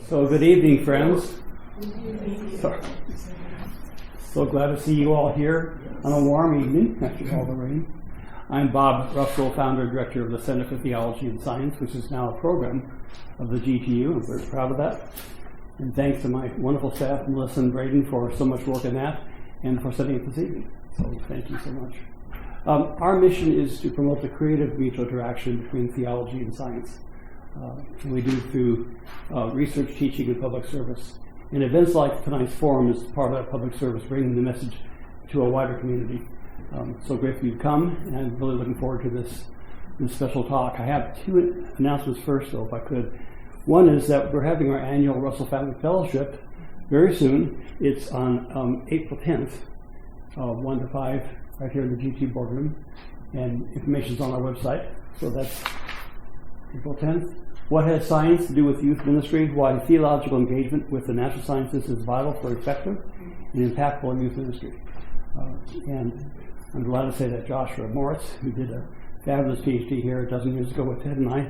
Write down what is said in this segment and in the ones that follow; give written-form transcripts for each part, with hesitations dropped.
So good evening, friends. So glad to see you all here on a warm evening after all the rain. I'm Bob Russell, founder and director of the Center for Theology and Science, which is now a program of the GTU. I'm very proud of that. And thanks to my wonderful staff, Melissa and Braden, for so much work in that and for setting it this evening. So thank you so much. Our mission is to promote the creative mutual interaction between theology and science. We do through research, teaching, and public service. And events like tonight's forum is part of that public service, bringing the message to a wider community. So grateful you've come, and I'm really looking forward to this special talk. I have two announcements first, though, if I could. One is that we're having our annual Russell Family Fellowship very soon. It's on April 10th, 1 to 5, right here in the GT boardroom. And information's on our website. So that's April 10th. What has science to do with youth ministry? Why theological engagement with the natural sciences is vital for effective and impactful youth ministry. And I'm glad to say that Joshua Moritz, who did a fabulous PhD here a dozen years ago with Ted and I,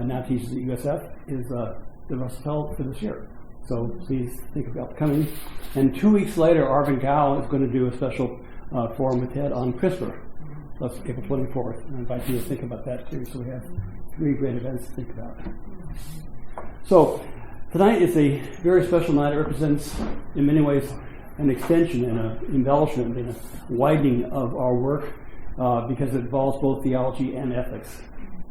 now teaches at USF, is the Russell Fellow for this year. So please think about coming. And 2 weeks later, Arvin Gao is going to do a special forum with Ted on CRISPR. That's April 24th. And I invite you to think about that too. So we have 3 great events to think about. So tonight is a very special night. It represents, in many ways, an extension and an embellishment and a widening of our work because it involves both theology and ethics.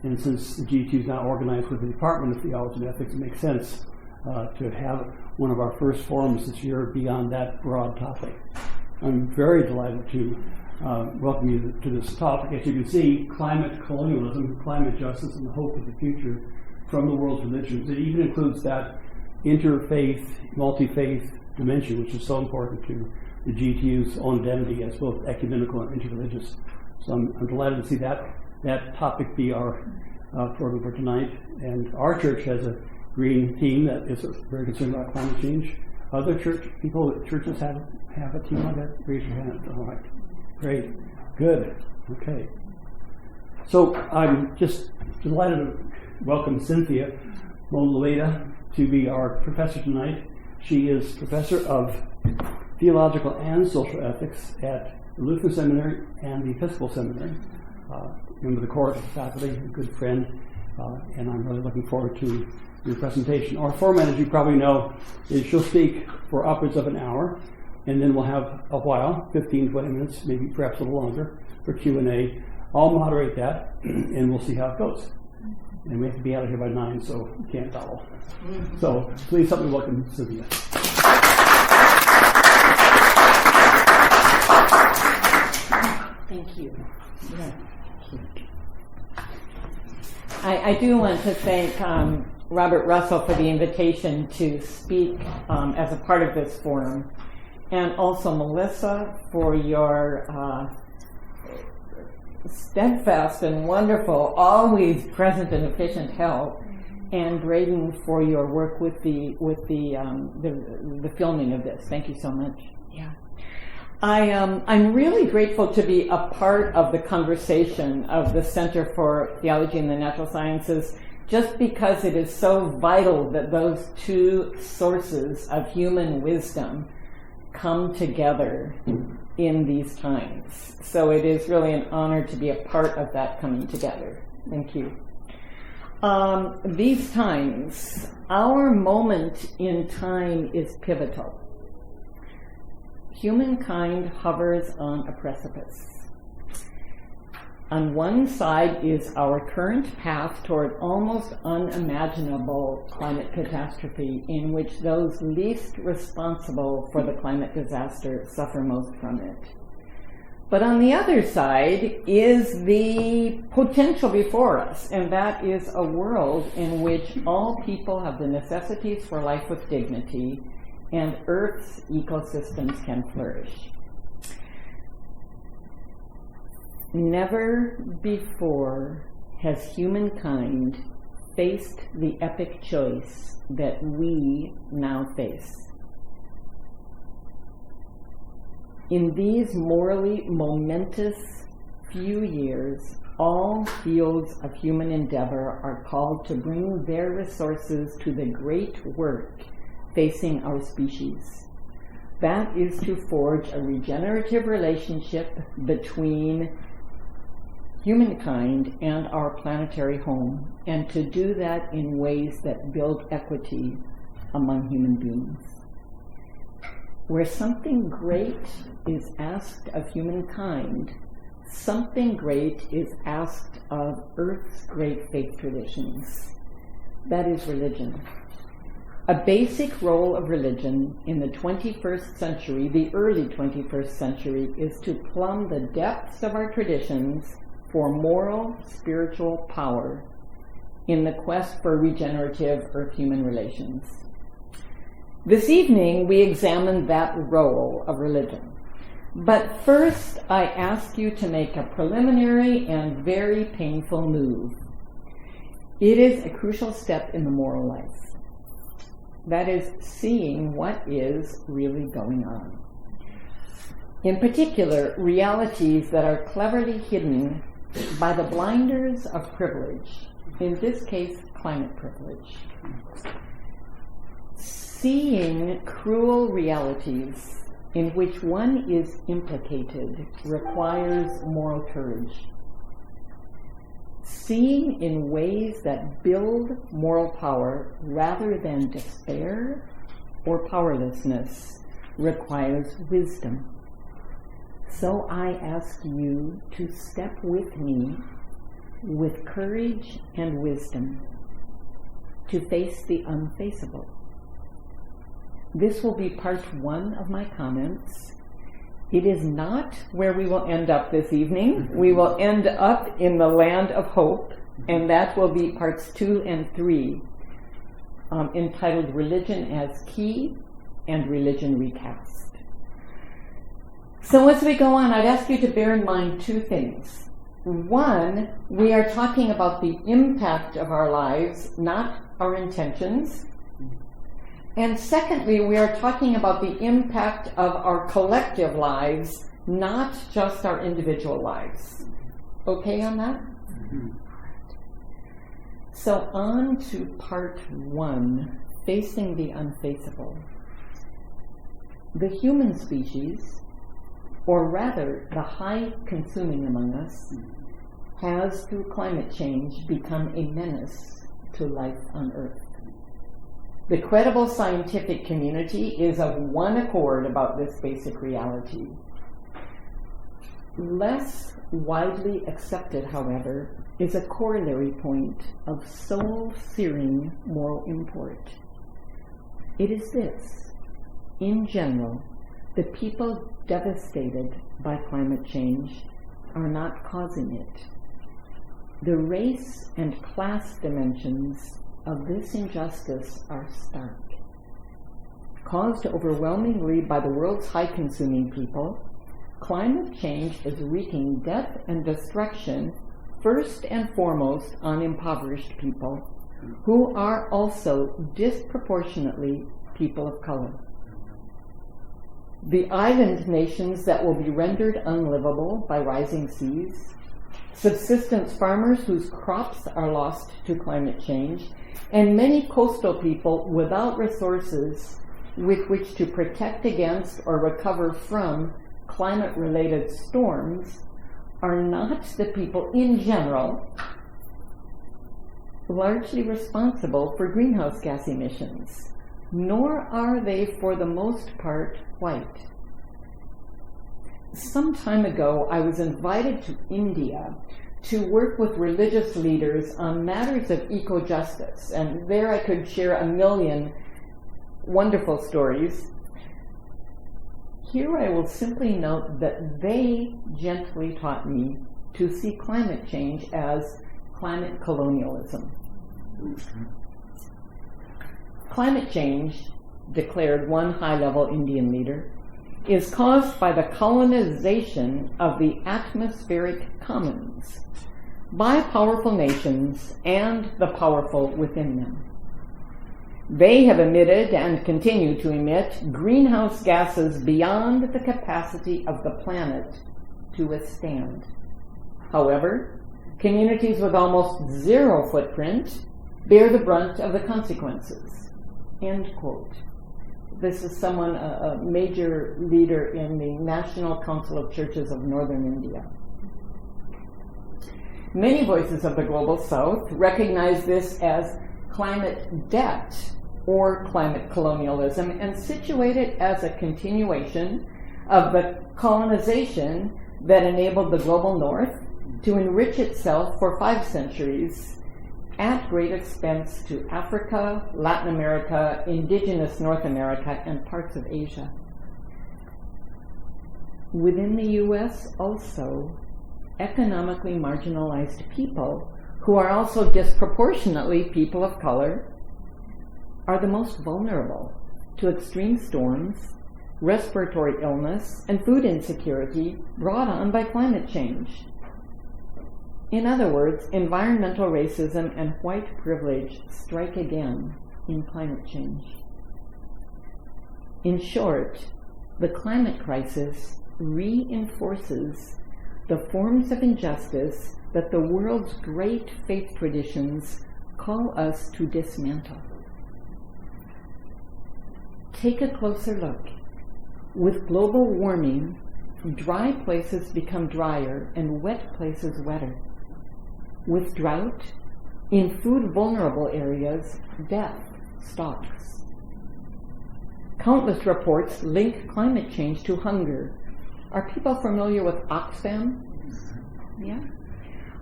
And since the GT is now organized with the Department of Theology and Ethics, it makes sense to have one of our first forums this year beyond that broad topic. I'm very delighted to welcome you to this topic. As you can see, climate colonialism, climate justice, and the hope of the future from the world's religions. It even includes that interfaith, multi-faith dimension, which is so important to the GTU's own identity as both ecumenical and interreligious. So I'm delighted to see that topic be our program for tonight. And our church has a green team that is very concerned about climate change. Other churches have a team like that? Raise your hand. All right. Great. Good. Okay. So I'm just delighted to welcome Cynthia Moe-Lobeda to be our professor tonight. She is professor of theological and social ethics at the Lutheran Seminary and the Episcopal Seminary. Member of the court, faculty, a good friend, and I'm really looking forward to your presentation. Our format, as you probably know, is she'll speak for upwards of an hour, and then we'll have a while, 15, 20 minutes, maybe perhaps a little longer, for Q&A. I'll moderate that, and we'll see how it goes. And we have to be out of here by 9, so we can't dawdle. So please help me welcome Cynthia. Thank you. Yeah. I do want to thank Robert Russell for the invitation to speak as a part of this forum, and also Melissa for your steadfast and wonderful, always present and efficient help, and Braden for your work with the filming of this. Thank you so much. Yeah. I'm really grateful to be a part of the conversation of the Center for Theology and the Natural Sciences, just because it is so vital that those two sources of human wisdom come together in these times. So it is really an honor to be a part of that coming together. Thank you. These times, our moment in time is pivotal. Humankind hovers on a precipice. On one side is our current path toward almost unimaginable climate catastrophe, in which those least responsible for the climate disaster suffer most from it. But on the other side is the potential before us, and that is a world in which all people have the necessities for life with dignity, and Earth's ecosystems can flourish. Never before has humankind faced the epic choice that we now face. In these morally momentous few years, all fields of human endeavor are called to bring their resources to the great work facing our species. That is to forge a regenerative relationship between humankind and our planetary home, and to do that in ways that build equity among human beings. Where something great is asked of humankind, something great is asked of Earth's great faith traditions. That is religion. A basic role of religion in the 21st century, the early 21st century, is to plumb the depths of our traditions for moral, spiritual power in the quest for regenerative Earth-human relations. This evening, we examine that role of religion. But first, I ask you to make a preliminary and very painful move. It is a crucial step in the moral life. That is, seeing what is really going on. In particular, realities that are cleverly hidden by the blinders of privilege, in this case, climate privilege. Seeing cruel realities in which one is implicated requires moral courage. Seeing in ways that build moral power rather than despair or powerlessness requires wisdom. So I ask you to step with me with courage and wisdom to face the unfaceable. This will be part one of my comments. It is not where we will end up this evening. We will end up in the land of hope, and that will be parts 2 and 3, entitled Religion as Key and Religion Recast. So as we go on, I'd ask you to bear in mind 2 things. One, we are talking about the impact of our lives, not our intentions. And secondly, we are talking about the impact of our collective lives, not just our individual lives. Okay on that? Mm-hmm. So on to part 1, facing the unfaceable. The human species, or rather the high consuming among us, has through climate change become a menace to life on Earth. The credible scientific community is of one accord about this basic reality. Less widely accepted, however, is a corollary point of soul-searing moral import. It is this: in general, the people devastated by climate change are not causing it. The race and class dimensions of this injustice are stark. Caused overwhelmingly by the world's high-consuming people, climate change is wreaking death and destruction first and foremost on impoverished people, who are also disproportionately people of color. The island nations that will be rendered unlivable by rising seas, subsistence farmers whose crops are lost to climate change, and many coastal people without resources with which to protect against or recover from climate-related storms are not the people in general largely responsible for greenhouse gas emissions, nor are they for the most part white. Some time ago, I was invited to India to work with religious leaders on matters of eco-justice, and there I could share a million wonderful stories. Here I will simply note that they gently taught me to see climate change as climate colonialism. Climate change, declared one high-level Indian leader, is caused by the colonization of the atmospheric commons by powerful nations and the powerful within them. They have emitted and continue to emit greenhouse gases beyond the capacity of the planet to withstand. However, communities with almost zero footprint bear the brunt of the consequences. End quote. This is someone, a major leader in the National Council of Churches of Northern India. Many voices of the Global South recognize this as climate debt or climate colonialism and situate it as a continuation of the colonization that enabled the Global North to enrich itself for 5 centuries at great expense to Africa, Latin America, indigenous North America, and parts of Asia. Within the U.S. also, economically marginalized people, who are also disproportionately people of color, are the most vulnerable to extreme storms, respiratory illness, and food insecurity brought on by climate change. In other words, environmental racism and white privilege strike again in climate change. In short, the climate crisis reinforces the forms of injustice that the world's great faith traditions call us to dismantle. Take a closer look. With global warming, dry places become drier and wet places wetter. With drought, in food-vulnerable areas, death stalks. Countless reports link climate change to hunger. Are people familiar with Oxfam? Yeah.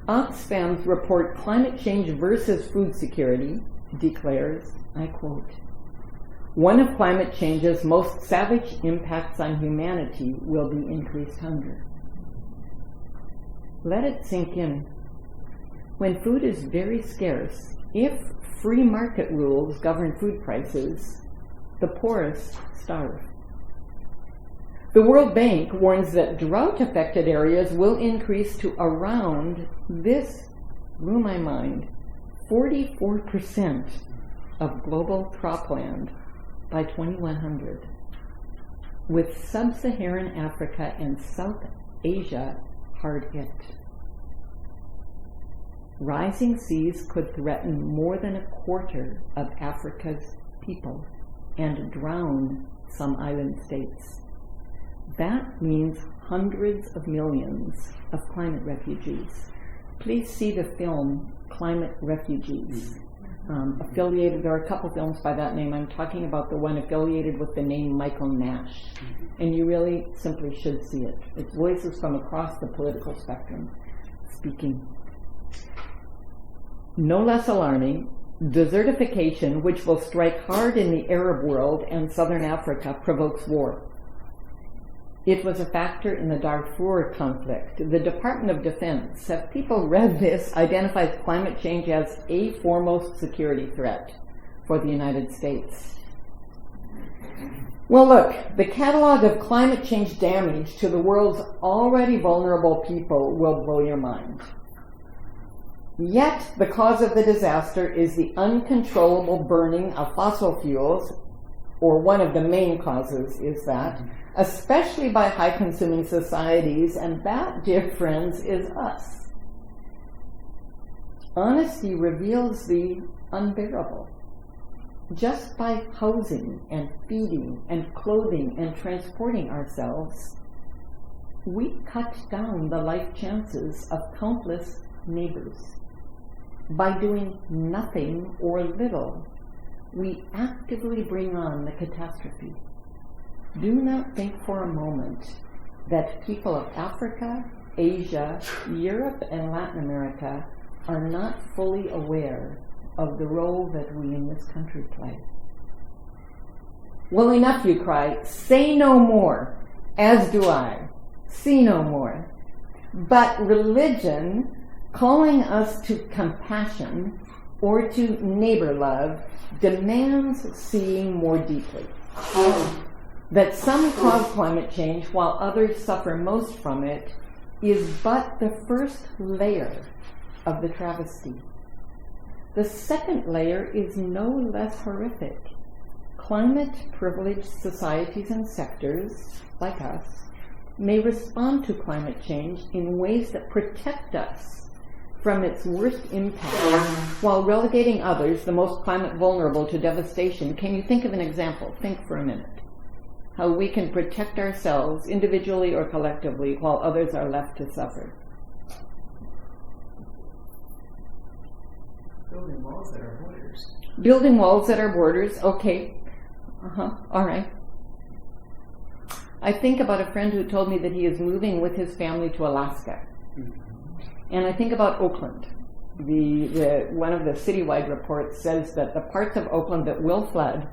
Oxfam's report, Climate Change versus Food Security, declares, I quote, "One of climate change's most savage impacts on humanity will be increased hunger." Let it sink in. When food is very scarce, if free market rules govern food prices, the poorest starve. The World Bank warns that drought-affected areas will increase to around, this blew my mind, 44% of global cropland by 2100, with sub-Saharan Africa and South Asia hard hit. Rising seas could threaten more than a quarter of Africa's people and drown some island states. That means hundreds of millions of climate refugees. Please see the film Climate Refugees. Affiliated, there are a couple films by that name. I'm talking about the one affiliated with the name Michael Nash. And you really simply should see it. It's voices from across the political spectrum speaking. No less alarming, desertification, which will strike hard in the Arab world and southern Africa, provokes war. It was a factor in the Darfur conflict. The Department of Defense, have people read this, identifies climate change as a foremost security threat for the United States. Well, look, the catalog of climate change damage to the world's already vulnerable people will blow your mind. Yet, the cause of the disaster is the uncontrollable burning of fossil fuels, or one of the main causes is that, especially by high-consuming societies, and that, dear friends, is us. Honesty reveals the unbearable. Just by housing and feeding and clothing and transporting ourselves, we cut down the life chances of countless neighbors. By doing nothing or little, we actively bring on the catastrophe. Do not think for a moment that people of Africa, Asia, Europe, and Latin America are not fully aware of the role that we in this country play. Well, enough, you cry. Say no more, as do I. See no more. But religion, calling us to compassion or to neighbor love, demands seeing more deeply. That some cause climate change while others suffer most from it is but the first layer of the travesty. The second layer is no less horrific. Climate-privileged societies and sectors, like us, may respond to climate change in ways that protect us from its worst impact while relegating others, the most climate vulnerable, to devastation. Can you think of an example? Think for a minute. How we can protect ourselves individually or collectively while others are left to suffer. Building walls at our borders. Building walls at our borders, okay. All right. I think about a friend who told me that he is moving with his family to Alaska. And I think about Oakland. One of the citywide reports says that the parts of Oakland that will flood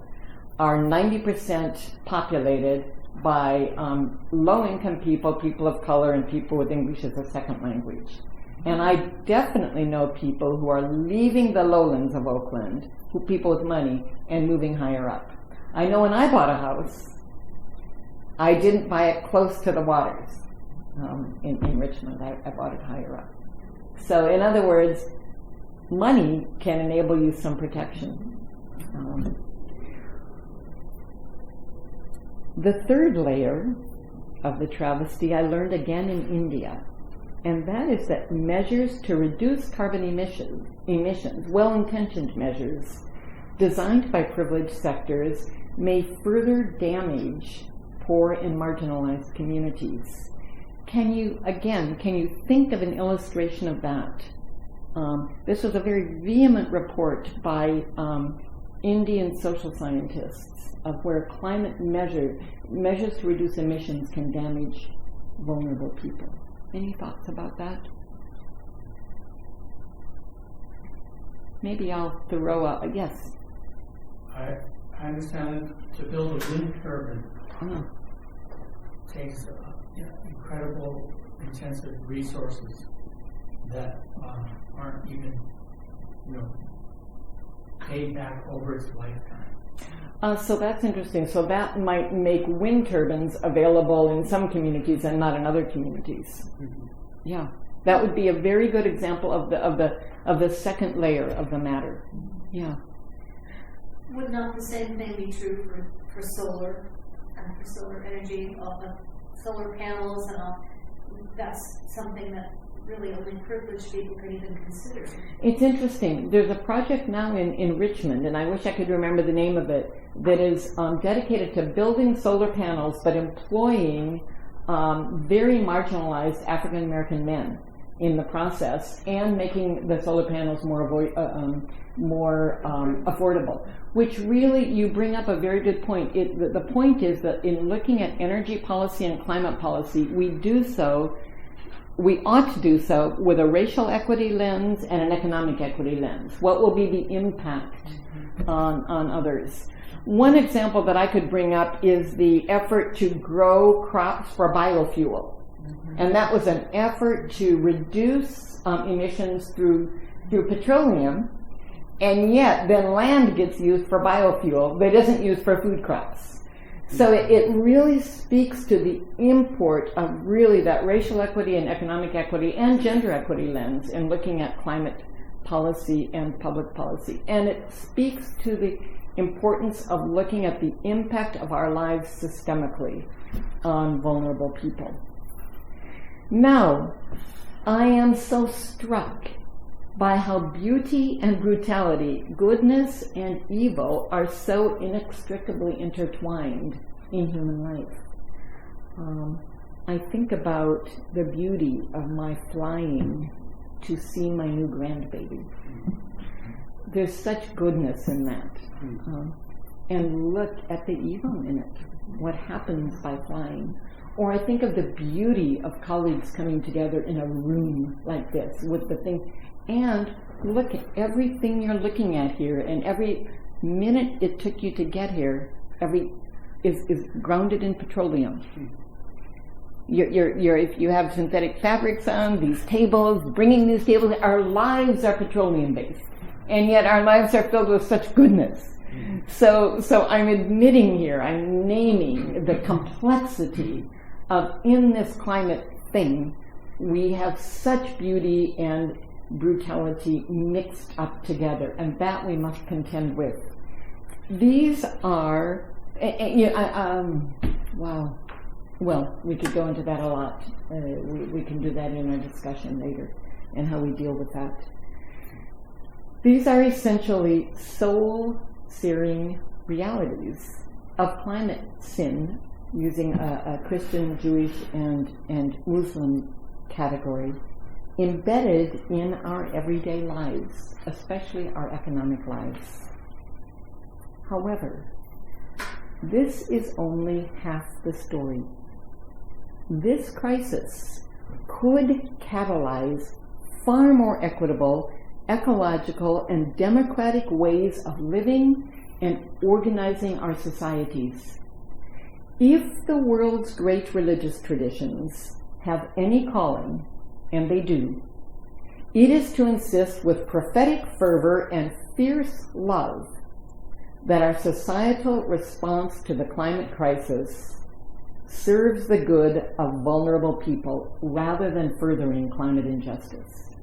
are 90% populated by low-income people, people of color, and people with English as a second language. And I definitely know people who are leaving the lowlands of Oakland, people with money, and moving higher up. I know when I bought a house, I didn't buy it close to the waters in Richmond. I bought it higher up. So in other words, money can enable you some protection. The third layer of the travesty I learned again in India, and that is that measures to reduce carbon emissions, well-intentioned measures, designed by privileged sectors, may further damage poor and marginalized communities. Can you think of an illustration of that? This was a very vehement report by Indian social scientists of where climate measures to reduce emissions can damage vulnerable people. Any thoughts about that? Maybe I'll throw out, yes. I understand to build a wind turbine takes incredible intensive resources that aren't even paid back over its lifetime. So that's interesting. So that might make wind turbines available in some communities and not in other communities. Mm-hmm. Yeah, that would be a very good example of the second layer of the matter. Yeah. Would not the same thing be true for solar and for solar energy, solar panels, and all? That's something that really only privileged people could even consider. It's interesting. There's a project now in Richmond, and I wish I could remember the name of it, that is dedicated to building solar panels but employing very marginalized African American men in the process and making the solar panels more affordable. Which really, you bring up a very good point. The point is that in looking at energy policy and climate policy, we ought to do so with a racial equity lens and an economic equity lens. What will be the impact on others? One example that I could bring up is the effort to grow crops for biofuel. And that was an effort to reduce emissions through petroleum, and yet then land gets used for biofuel that isn't used for food crops. So it really speaks to the import of really that racial equity and economic equity and gender equity lens in looking at climate policy and public policy. And it speaks to the importance of looking at the impact of our lives systemically on vulnerable people. Now, I am so struck by how beauty and brutality, goodness and evil are so inextricably intertwined in human life. I think about the beauty of my flying to see my new grandbaby. There's such goodness in that. And look at the evil in it, what happens by flying. Or I think of the beauty of colleagues coming together in a room like this with the thing. And look at everything you're looking at here, and every minute it took you to get here, is grounded in petroleum. If you have synthetic fabrics on, these tables, bringing these tables, our lives are petroleum based, and yet our lives are filled with such goodness. So I'm admitting here, I'm naming the complexity of, in this climate thing, we have such beauty and brutality mixed up together, and that we must contend with. These are, wow. Well, we could go into that a lot. We can do that in our discussion later, and how we deal with that. These are essentially soul-searing realities of climate sin, using a Christian, Jewish, and Muslim category, embedded in our everyday lives, especially our economic lives. However, this is only half the story. This crisis could catalyze far more equitable, ecological, and democratic ways of living and organizing our societies. If the world's great religious traditions have any calling, and they do, it is to insist with prophetic fervor and fierce love that our societal response to the climate crisis serves the good of vulnerable people rather than furthering climate injustice.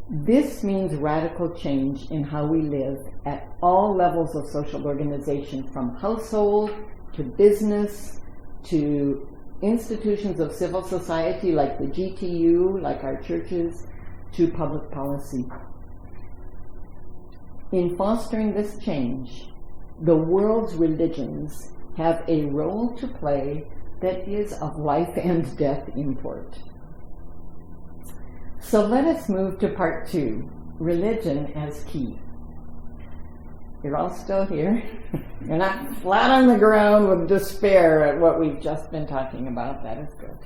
This means radical change in how we live at all levels of social organization, from household to business to institutions of civil society like the GTU, like our churches, to public policy. In fostering this change, the world's religions have a role to play that is of life and death import. So let us move to part 2, religion as key. You're all still here? You're not flat on the ground with despair at what we've just been talking about. That is good.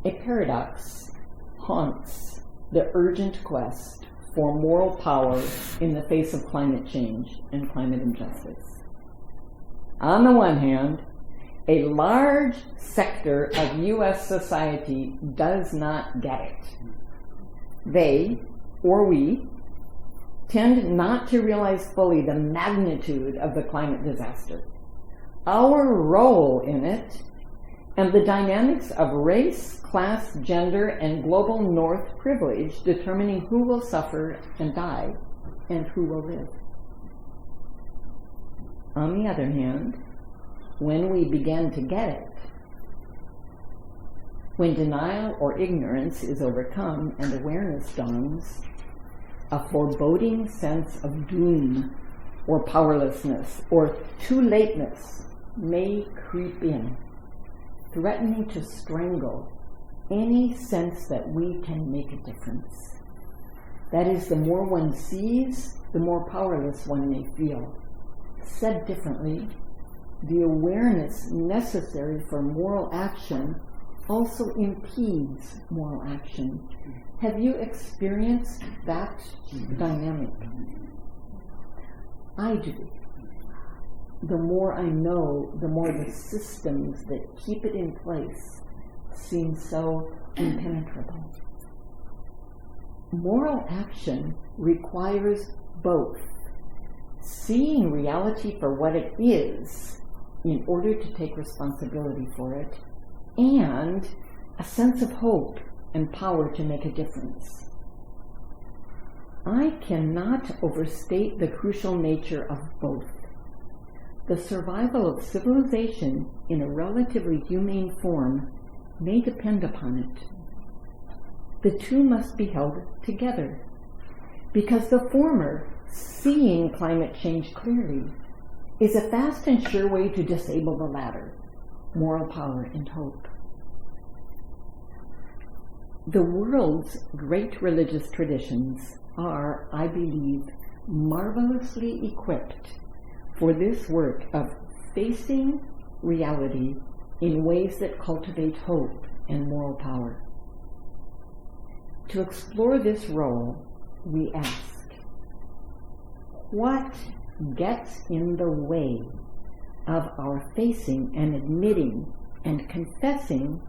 A paradox haunts the urgent quest for moral power in the face of climate change and climate injustice. On the one hand, a large sector of U.S. society does not get it. They, or we, tend not to realize fully the magnitude of the climate disaster, our role in it, and the dynamics of race, class, gender, and global north privilege determining who will suffer and die and who will live. On the other hand, when we begin to get it, when denial or ignorance is overcome and awareness dawns, a foreboding sense of doom or powerlessness or too lateness may creep in, threatening to strangle any sense that we can make a difference. That is, the more one sees, the more powerless one may feel. Said differently, the awareness necessary for moral action also impedes moral action. Have you experienced that dynamic? I do. The more I know, the more the systems that keep it in place seem so impenetrable. Moral action requires both seeing reality for what it is in order to take responsibility for it, and a sense of hope and power to make a difference. I cannot overstate the crucial nature of both. The survival of civilization in a relatively humane form may depend upon it. The two must be held together, because the former, seeing climate change clearly, is a fast and sure way to disable the latter, moral power and hope. The world's great religious traditions are, I believe, marvelously equipped for this work of facing reality in ways that cultivate hope and moral power. To explore this role, we ask, what gets in the way of our facing and admitting and confessing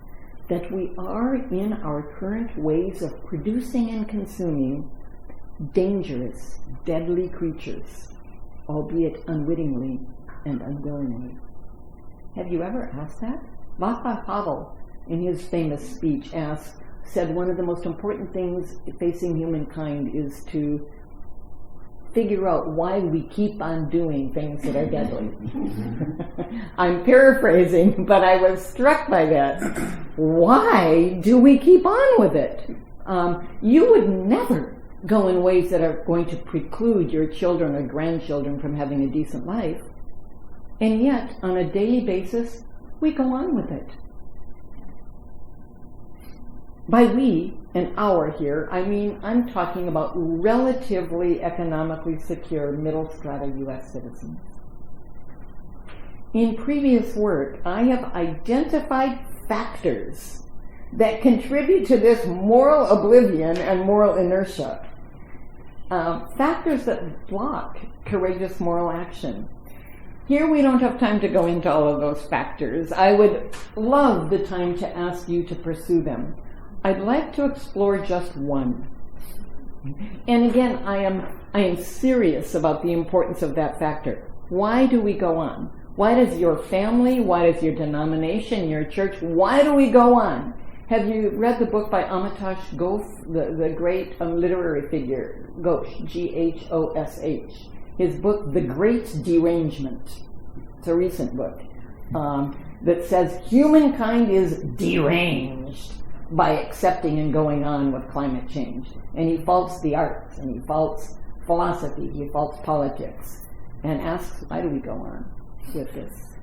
that we are, in our current ways of producing and consuming, dangerous, deadly creatures, albeit unwittingly and unwillingly? Have you ever asked that? Václav Havel, in his famous speech, said one of the most important things facing humankind is to figure out why we keep on doing things that are deadly. I'm paraphrasing, but I was struck by that. Why do we keep on with it? You would never go in ways that are going to preclude your children or grandchildren from having a decent life. And yet, on a daily basis, we go on with it. By we and our here, I mean I'm talking about relatively economically secure middle strata U.S. citizens. In previous work, I have identified factors that contribute to this moral oblivion and moral inertia. Factors that block courageous moral action. Here we don't have time to go into all of those factors. I would love the time to ask you to pursue them. I'd like to explore just one. And again, I am serious about the importance of that factor. Why do we go on? Why does your family, why does your denomination, your church, why do we go on? Have you read the book by Amitash Ghosh, the great literary figure, Ghosh, Ghosh? His book, The Great Derangement. It's a recent book that says humankind is deranged by accepting and going on with climate change. And he faults the arts, and he faults philosophy, he faults politics, and asks, why do we go on with this?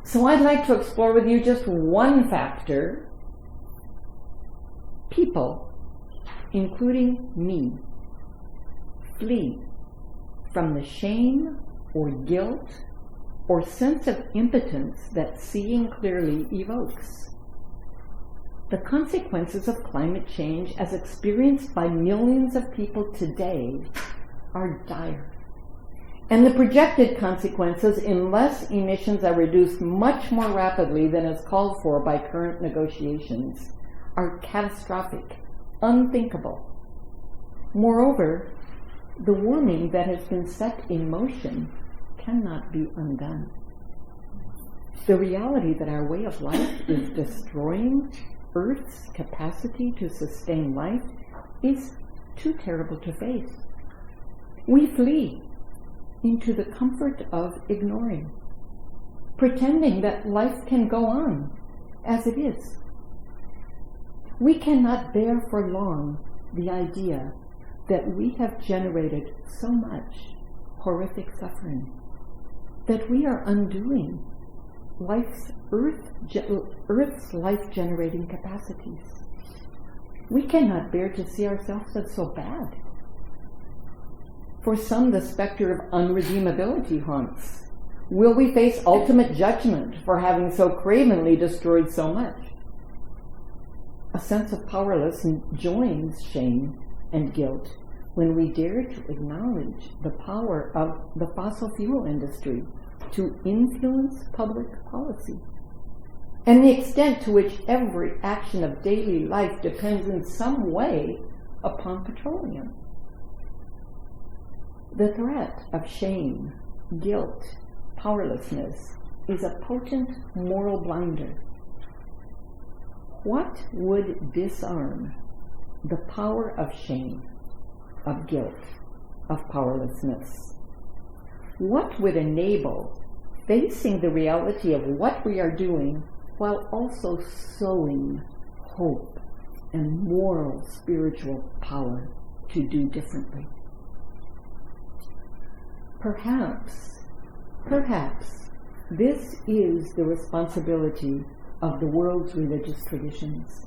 So I'd like to explore with you just one factor. People, including me, flee from the shame or guilt or sense of impotence that seeing clearly evokes. The consequences of climate change as experienced by millions of people today are dire. And the projected consequences, unless emissions are reduced much more rapidly than is called for by current negotiations, are catastrophic, unthinkable. Moreover, the warming that has been set in motion cannot be undone. The reality that our way of life is destroying Earth's capacity to sustain life is too terrible to face. We flee into the comfort of ignoring, pretending that life can go on as it is. We cannot bear for long the idea that we have generated so much horrific suffering, that we are undoing Earth's life-generating capacities. We cannot bear to see ourselves as so bad. For some, the specter of unredeemability haunts. Will we face ultimate judgment for having so cravenly destroyed so much? A sense of powerlessness joins shame and guilt when we dare to acknowledge the power of the fossil fuel industry to influence public policy, and the extent to which every action of daily life depends in some way upon petroleum. The threat of shame, guilt, powerlessness is a potent moral blinder. What would disarm the power of shame, of guilt, of powerlessness? What would enable facing the reality of what we are doing while also sowing hope and moral, spiritual power to do differently? Perhaps this is the responsibility of the world's religious traditions.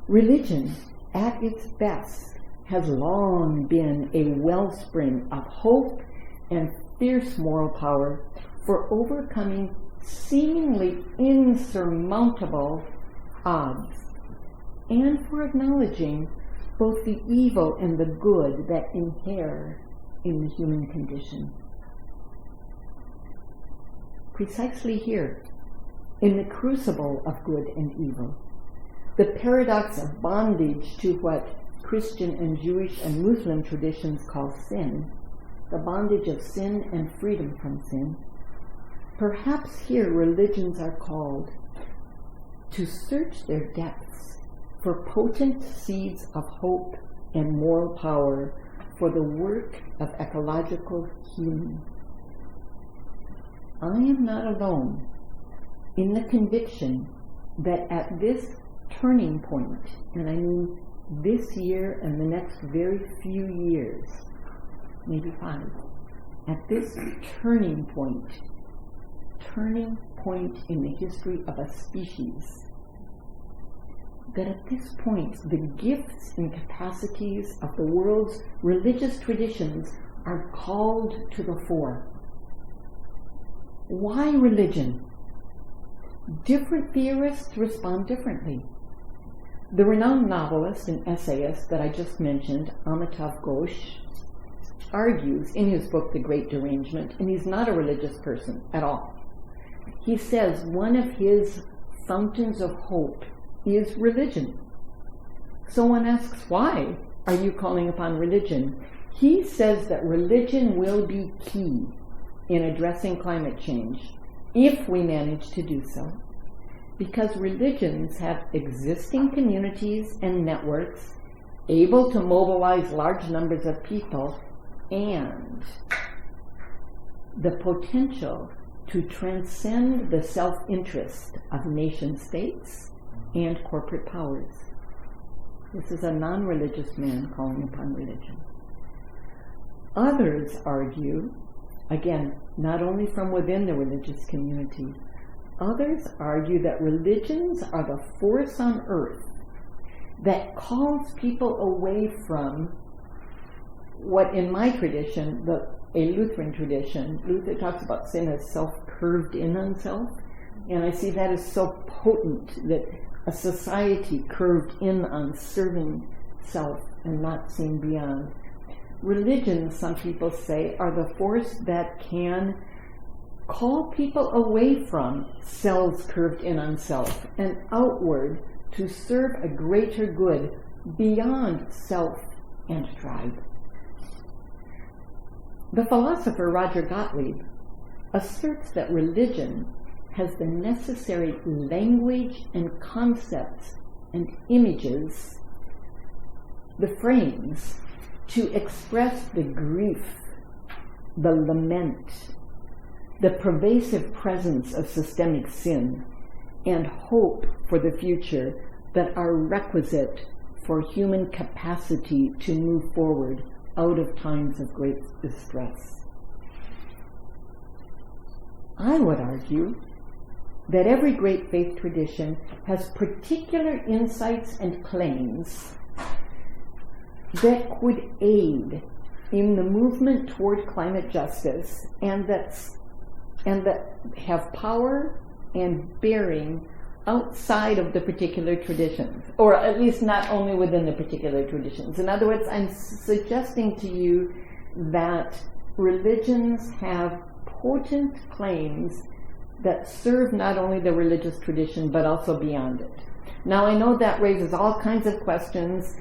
Religion, at its best, has long been a wellspring of hope and fierce moral power for overcoming seemingly insurmountable odds, and for acknowledging both the evil and the good that inhere in the human condition. Precisely here, in the crucible of good and evil, the paradox of bondage to what Christian and Jewish and Muslim traditions call sin, the bondage of sin and freedom from sin, perhaps here religions are called to search their depths for potent seeds of hope and moral power for the work of ecological healing. I am not alone in the conviction that at this turning point, and I mean this year and the next very few years, maybe 5, at this turning point in the history of a species, that at this point the gifts and capacities of the world's religious traditions are called to the fore. Why religion? Different theorists respond differently. The renowned novelist and essayist that I just mentioned, Amitav Ghosh, argues in his book The Great Derangement, and he's not a religious person at all. He says one of his fountains of hope is religion. So one asks, why are you calling upon religion? He says that religion will be key in addressing climate change if we manage to do so, because religions have existing communities and networks able to mobilize large numbers of people and the potential to transcend the self-interest of nation states and corporate powers. This is a non-religious man calling upon religion. Others argue, again, not only from within the religious community, others argue that religions are the force on earth that calls people away from what in my tradition, a Lutheran tradition, Luther talks about sin as self curved in on self, and I see that as so potent, that a society curved in on serving self and not seeing beyond. Religions, some people say, are the force that can call people away from selves curved in on self and outward to serve a greater good beyond self and tribe. The philosopher Roger Gottlieb asserts that religion has the necessary language and concepts and images, the frames, to express the grief, the lament, the pervasive presence of systemic sin, and hope for the future that are requisite for human capacity to move forward out of times of great distress. I would argue that every great faith tradition has particular insights and claims that could aid in the movement toward climate justice and that have power and bearing outside of the particular traditions, or at least not only within the particular traditions. In other words, I'm suggesting to you that religions have potent claims that serve not only the religious tradition but also beyond it. Now I know that raises all kinds of questions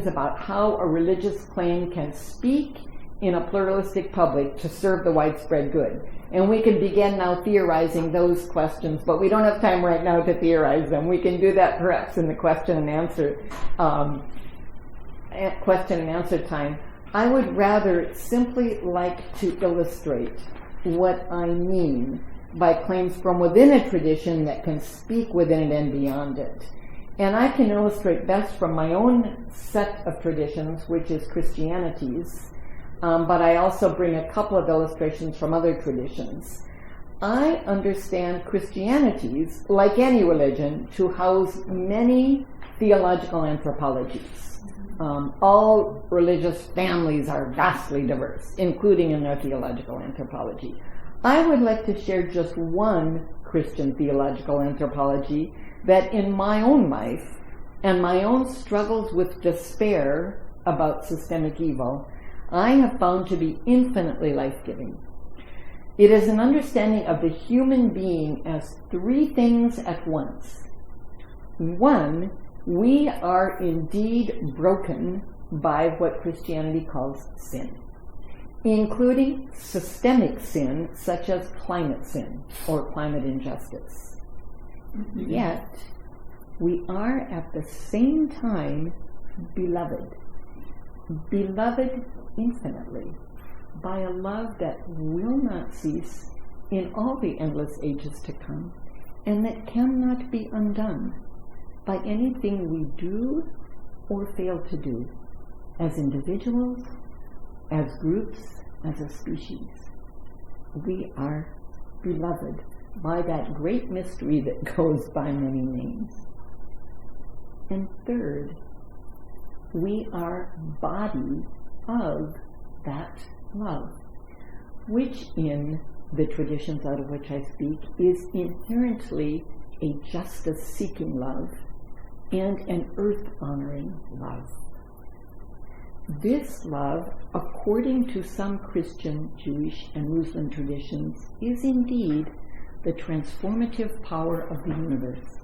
about how a religious claim can speak in a pluralistic public to serve the widespread good. And we can begin now theorizing those questions, but we don't have time right now to theorize them. We can do that perhaps in the question and answer time. I would rather simply like to illustrate what I mean by claims from within a tradition that can speak within it and beyond it. And I can illustrate best from my own set of traditions, which is Christianity's, but I also bring a couple of illustrations from other traditions. I understand Christianity's, like any religion, to house many theological anthropologies. All religious families are vastly diverse, including in their theological anthropology. I would like to share just one Christian theological anthropology that in my own life and my own struggles with despair about systemic evil, I have found to be infinitely life-giving. It is an understanding of the human being as three things at once. One, we are indeed broken by what Christianity calls sin, including systemic sin such as climate sin or climate injustice. Yet, we are at the same time beloved. beloved infinitely by a love that will not cease in all the endless ages to come, and that cannot be undone by anything we do or fail to do, as individuals, as groups, as a species. We are beloved by that great mystery that goes by many names. And third, we are body of that love, which in the traditions out of which I speak is inherently a justice-seeking love and an earth-honoring love. This love, according to some Christian, Jewish, and Muslim traditions, is indeed the transformative power of the universe.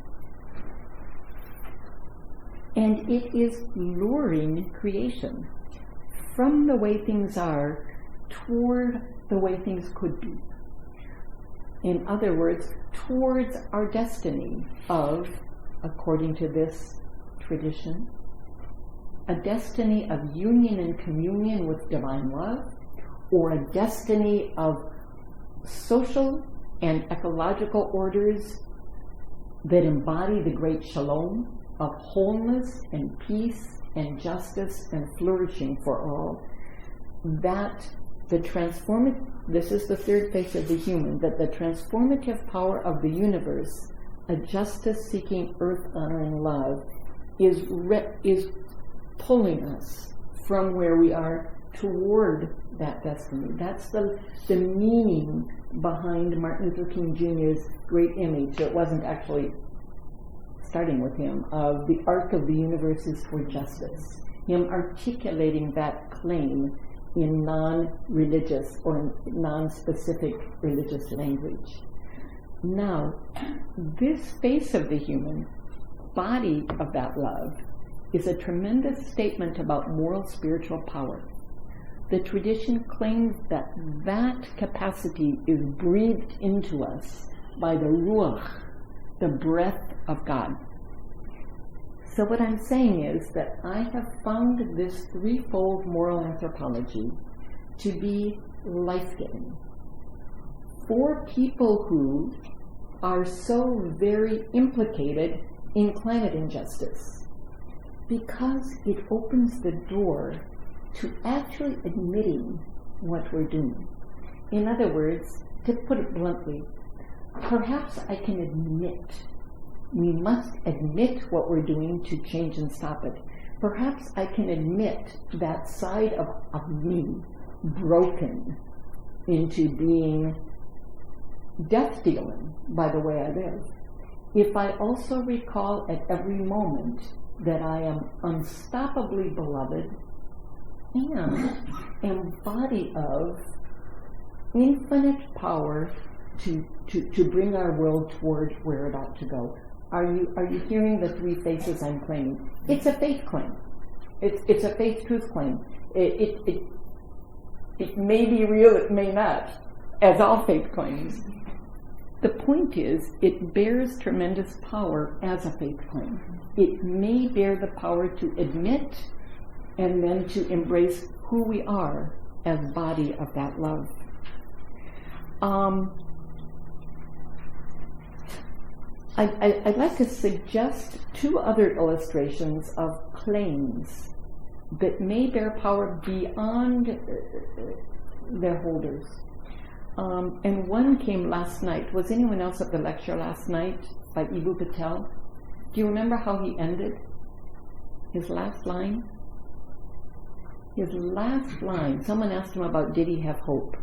And it is luring creation from the way things are toward the way things could be. In other words, towards our destiny of, according to this tradition, a destiny of union and communion with divine love, or a destiny of social and ecological orders that embody the great shalom of wholeness and peace and justice and flourishing for all. That the this is the third face of the human, that the transformative power of the universe, a justice-seeking, earth-honoring love, is pulling us from where we are toward that destiny. That's the meaning behind Martin Luther King Jr.'s great image. It wasn't actually starting with him, of the arc of the universe is for justice. Him articulating that claim in non-religious or non-specific religious language. Now, this face of the human, body of that love, is a tremendous statement about moral spiritual power. The tradition claims that that capacity is breathed into us by the ruach, the breath of God. So what I'm saying is that I have found this threefold moral anthropology to be life-giving for people who are so very implicated in climate injustice, because it opens the door to actually admitting what we're doing. In other words, to put it bluntly, perhaps I can admit, we must admit what we're doing to change and stop it. Perhaps I can admit that side of me broken into being death-dealing by the way I live. If I also recall at every moment that I am unstoppably beloved and am body of infinite power to bring our world toward where it ought to go. Are you hearing the three faces I'm claiming? It's a faith claim. It's a faith truth claim. It may be real, it may not, as all faith claims. The point is, it bears tremendous power as a faith claim. It may bear the power to admit and then to embrace who we are as body of that love. I'd like to suggest two other illustrations of claims that may bear power beyond their holders. And one came last night. Was anyone else at the lecture last night by Ibu Patel? Do you remember how he ended? His last line? His last line, someone asked him about did he have hope?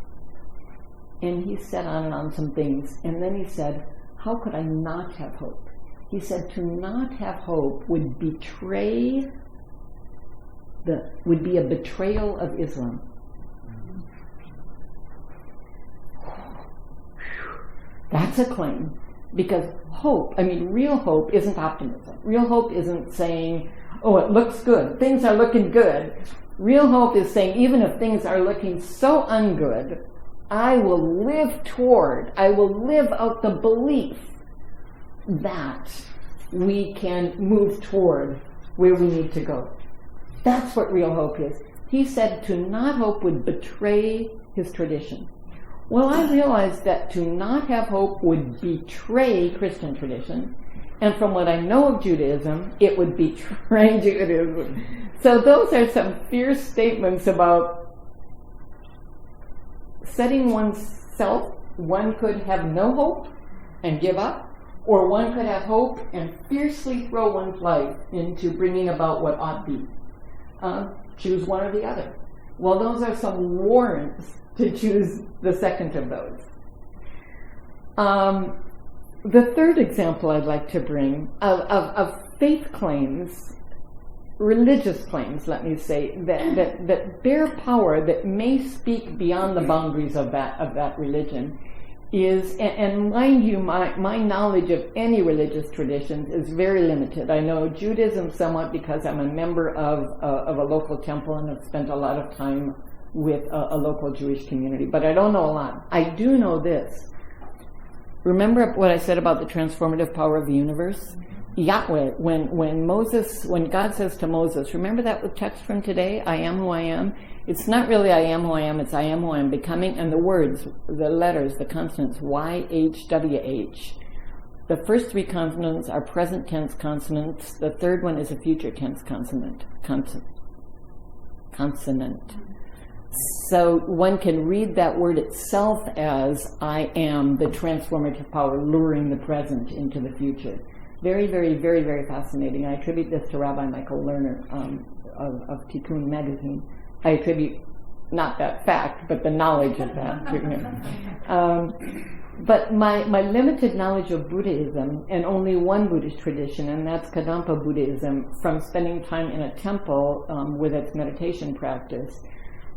And he said on and on some things. And then he said, how could I not have hope? He said to not have hope would be a betrayal of Islam. That's a claim, because hope, real hope isn't optimism. Real hope isn't saying, oh, it looks good, things are looking good. Real hope is saying, even if things are looking so ungood, I will live out the belief that we can move toward where we need to go. That's what real hope is. he said to not hope would betray his tradition. Well, I realized that to not have hope would betray Christian tradition, and from what I know of Judaism, it would betray Judaism. So those are some fierce statements about setting oneself. One could have no hope and give up, or one could have hope and fiercely throw one's life into bringing about what ought be. Choose one or the other. Well, those are some warrants to choose the second of those. The third example I'd like to bring of faith claims, religious claims, let me say, that bear power, that may speak beyond the boundaries of that religion, is, and mind you, my knowledge of any religious traditions is very limited. I know Judaism somewhat because I'm a member of a local temple and have spent a lot of time with a local Jewish community, but I don't know a lot. I do know this. Remember what I said about the transformative power of the universe? Yahweh, when God says to Moses, remember that text from today, I am who I am? It's not really I am who I am, it's I am who I am becoming, and the words, the letters, the consonants, YHWH. The first three consonants are present tense consonants, the third one is a future tense consonant. So one can read that word itself as I am, the transformative power luring the present into the future. Very, very, very, very fascinating. I attribute this to Rabbi Michael Lerner of Tikkun magazine. I attribute not that fact, but the knowledge of that to him. But my limited knowledge of Buddhism, and only one Buddhist tradition, and that's Kadampa Buddhism, from spending time in a temple with its meditation practice,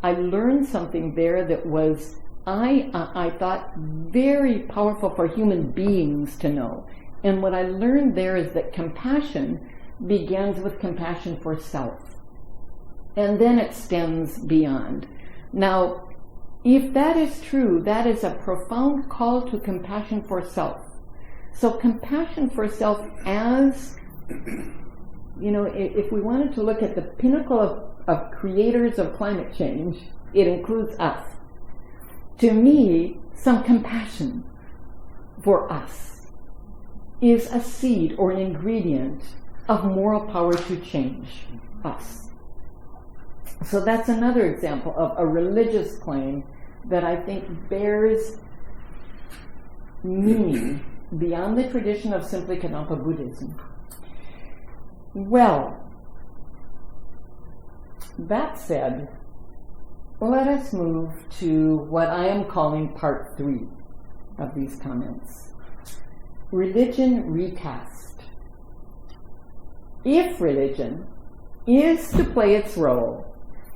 I learned something there that was, I thought, very powerful for human beings to know. And what I learned there is that compassion begins with compassion for self, and then extends beyond. Now, if that is true, that is a profound call to compassion for self. So compassion for self as, if we wanted to look at the pinnacle of creators of climate change, it includes us. To me, some compassion for us is a seed or an ingredient of moral power to change us. So that's another example of a religious claim that I think bears meaning beyond the tradition of simply Kadampa Buddhism. Well, that said, let us move to what I am calling part 3 of these comments. Religion recast. If religion is to play its role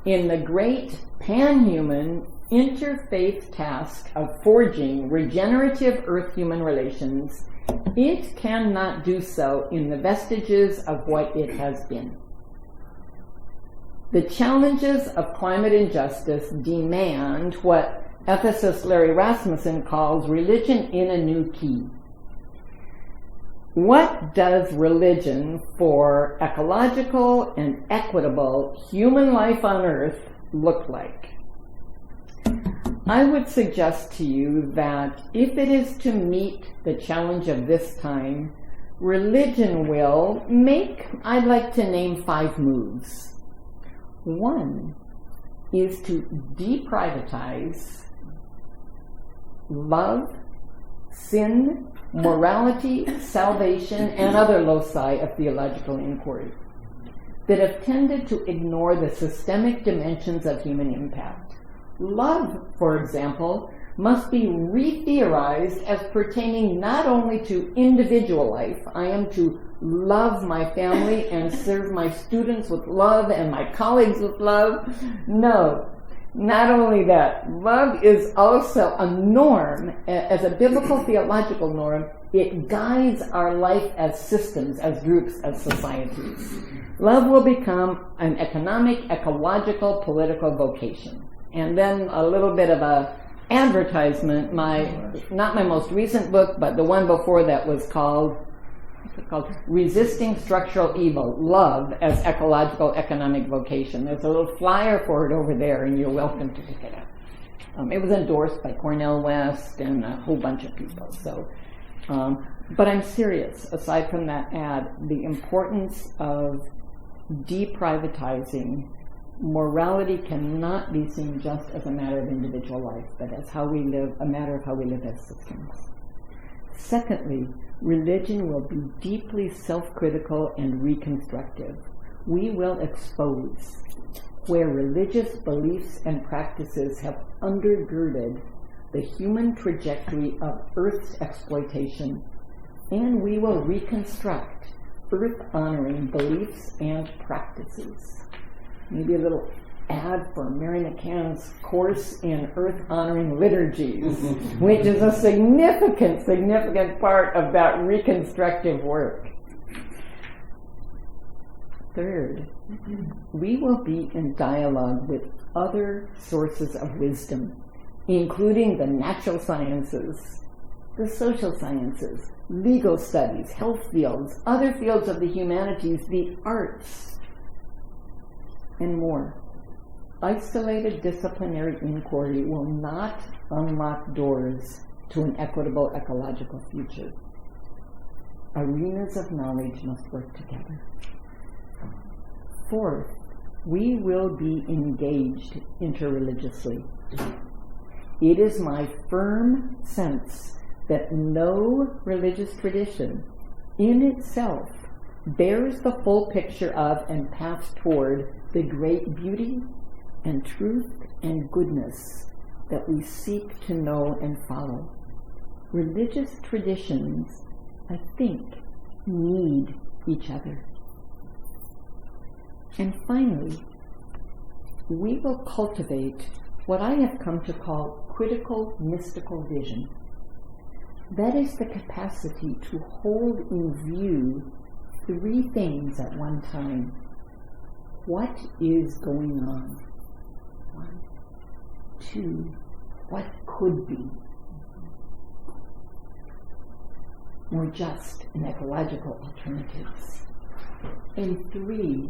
in the great pan-human interfaith task of forging regenerative earth-human relations, it cannot do so in the vestiges of what it has been. The challenges of climate injustice demand what ethicist Larry Rasmussen calls religion in a new key. What does religion for ecological and equitable human life on Earth look like? I would suggest to you that if it is to meet the challenge of this time, religion will make, I'd like to name 5 moves. One is to deprivatize love, sin, morality, salvation, and other loci of theological inquiry that have tended to ignore the systemic dimensions of human impact. Love, for example, must be re-theorized as pertaining not only to individual life. I am to love my family and serve my students with love and my colleagues with love. No, not only that. Love is also a norm, as a biblical theological norm. It guides our life as systems, as groups, as societies. Love will become an economic, ecological, political vocation. And then a little bit of a advertisement, not my most recent book, but the one before that was called what's it called? Resisting Structural Evil, Love as Ecological Economic Vocation. There's a little flyer for it over there, and you're welcome to pick it up. It was endorsed by Cornel West and a whole bunch of people. So, but I'm serious. Aside from that ad, the importance of deprivatizing morality cannot be seen just as a matter of individual life, but as how we live, a matter of how we live as systems. Secondly, religion will be deeply self-critical and reconstructive. We will expose where religious beliefs and practices have undergirded the human trajectory of Earth's exploitation, and we will reconstruct Earth-honoring beliefs and practices. Maybe a little ad for Mary McCann's course in Earth-honoring liturgies, which is a significant part of that reconstructive work. Third, we will be in dialogue with other sources of wisdom, including the natural sciences, the social sciences, legal studies, health fields, other fields of the humanities, the arts, and more. Isolated disciplinary inquiry will not unlock doors to an equitable ecological future. Arenas of knowledge must work together. Fourth, we will be engaged interreligiously. It is my firm sense that no religious tradition in itself bears the full picture of and path toward the great beauty and truth and goodness that we seek to know and follow. Religious traditions, I think, need each other. And finally, we will cultivate what I have come to call critical mystical vision. That is the capacity to hold in view three things at one time. What is going on? 1, 2, what could be? More just and ecological alternatives. And 3,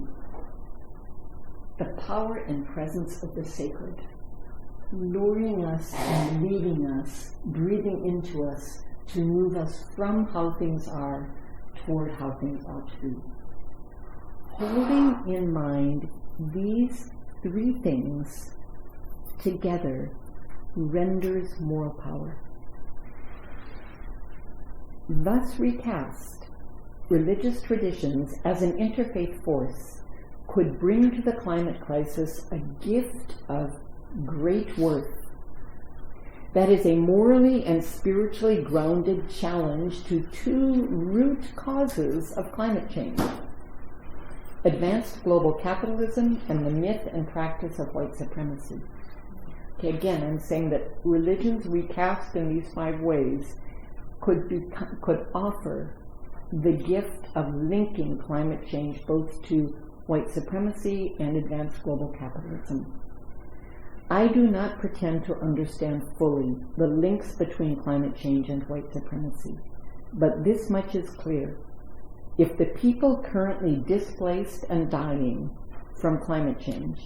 the power and presence of the sacred, luring us and leading us, breathing into us to move us from how things are toward how things ought to be. Holding in mind these 3 things together renders moral power. Thus recast, religious traditions as an interfaith force could bring to the climate crisis a gift of great worth. That is a morally and spiritually grounded challenge to 2 root causes of climate change: advanced global capitalism and the myth and practice of white supremacy. Okay, again, I'm saying that religions recast in these 5 ways could offer the gift of linking climate change both to white supremacy and advanced global capitalism. I do not pretend to understand fully the links between climate change and white supremacy, but this much is clear. If the people currently displaced and dying from climate change,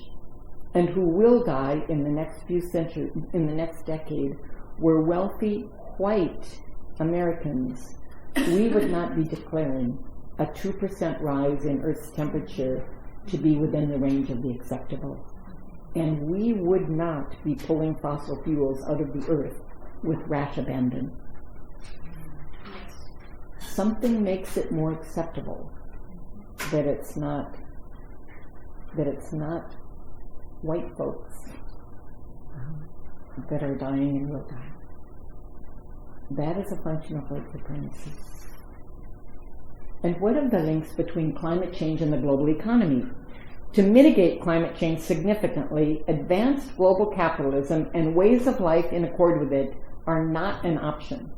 and who will die in the next few centuries, in the next decade, were wealthy white Americans, we would not be declaring a 2% rise in Earth's temperature to be within the range of the acceptable. And we would not be pulling fossil fuels out of the earth with rash abandon. Something makes it more acceptable that it's not white folks that are dying and will die. That is a function of white supremacy. And what are the links between climate change and the global economy? To mitigate climate change significantly, advanced global capitalism and ways of life in accord with it are not an option.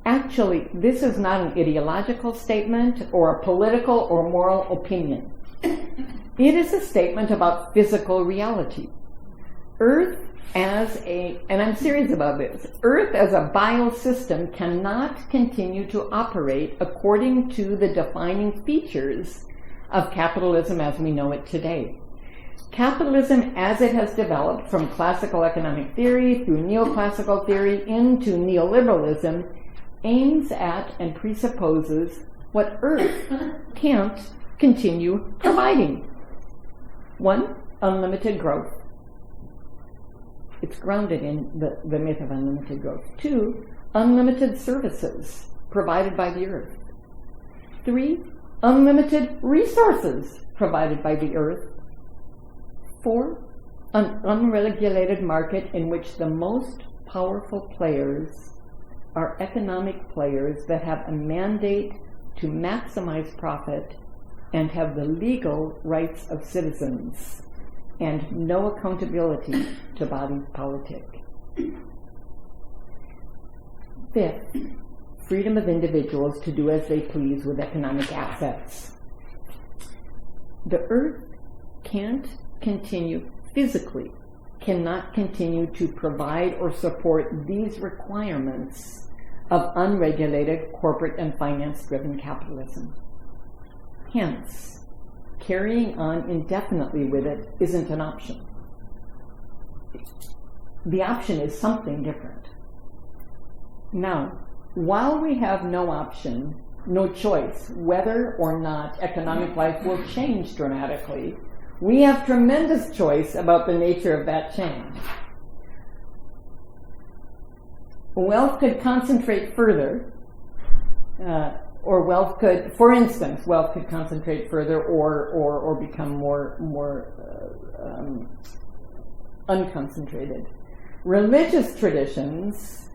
Actually, this is not an ideological statement or a political or moral opinion. It is a statement about physical reality. Earth and I'm serious about this, Earth as a biosystem cannot continue to operate according to the defining features of capitalism as we know it today. Capitalism, as it has developed from classical economic theory through neoclassical theory into neoliberalism, aims at and presupposes what Earth can't continue providing. 1, unlimited growth. It's grounded in the myth of unlimited growth. 2, unlimited services provided by the Earth. 3, unlimited resources provided by the Earth. 4, an unregulated market in which the most powerful players are economic players that have a mandate to maximize profit and have the legal rights of citizens and no accountability to body politic. 5th, freedom of individuals to do as they please with economic assets. The Earth can't continue physically, cannot continue to provide or support these requirements of unregulated corporate and finance-driven capitalism. Hence, carrying on indefinitely with it isn't an option. The option is something different. Now, while we have no option, no choice, whether or not economic life will change dramatically, we have tremendous choice about the nature of that change. Wealth could concentrate further, or wealth could, for instance, wealth could concentrate further or become more unconcentrated. Religious traditions,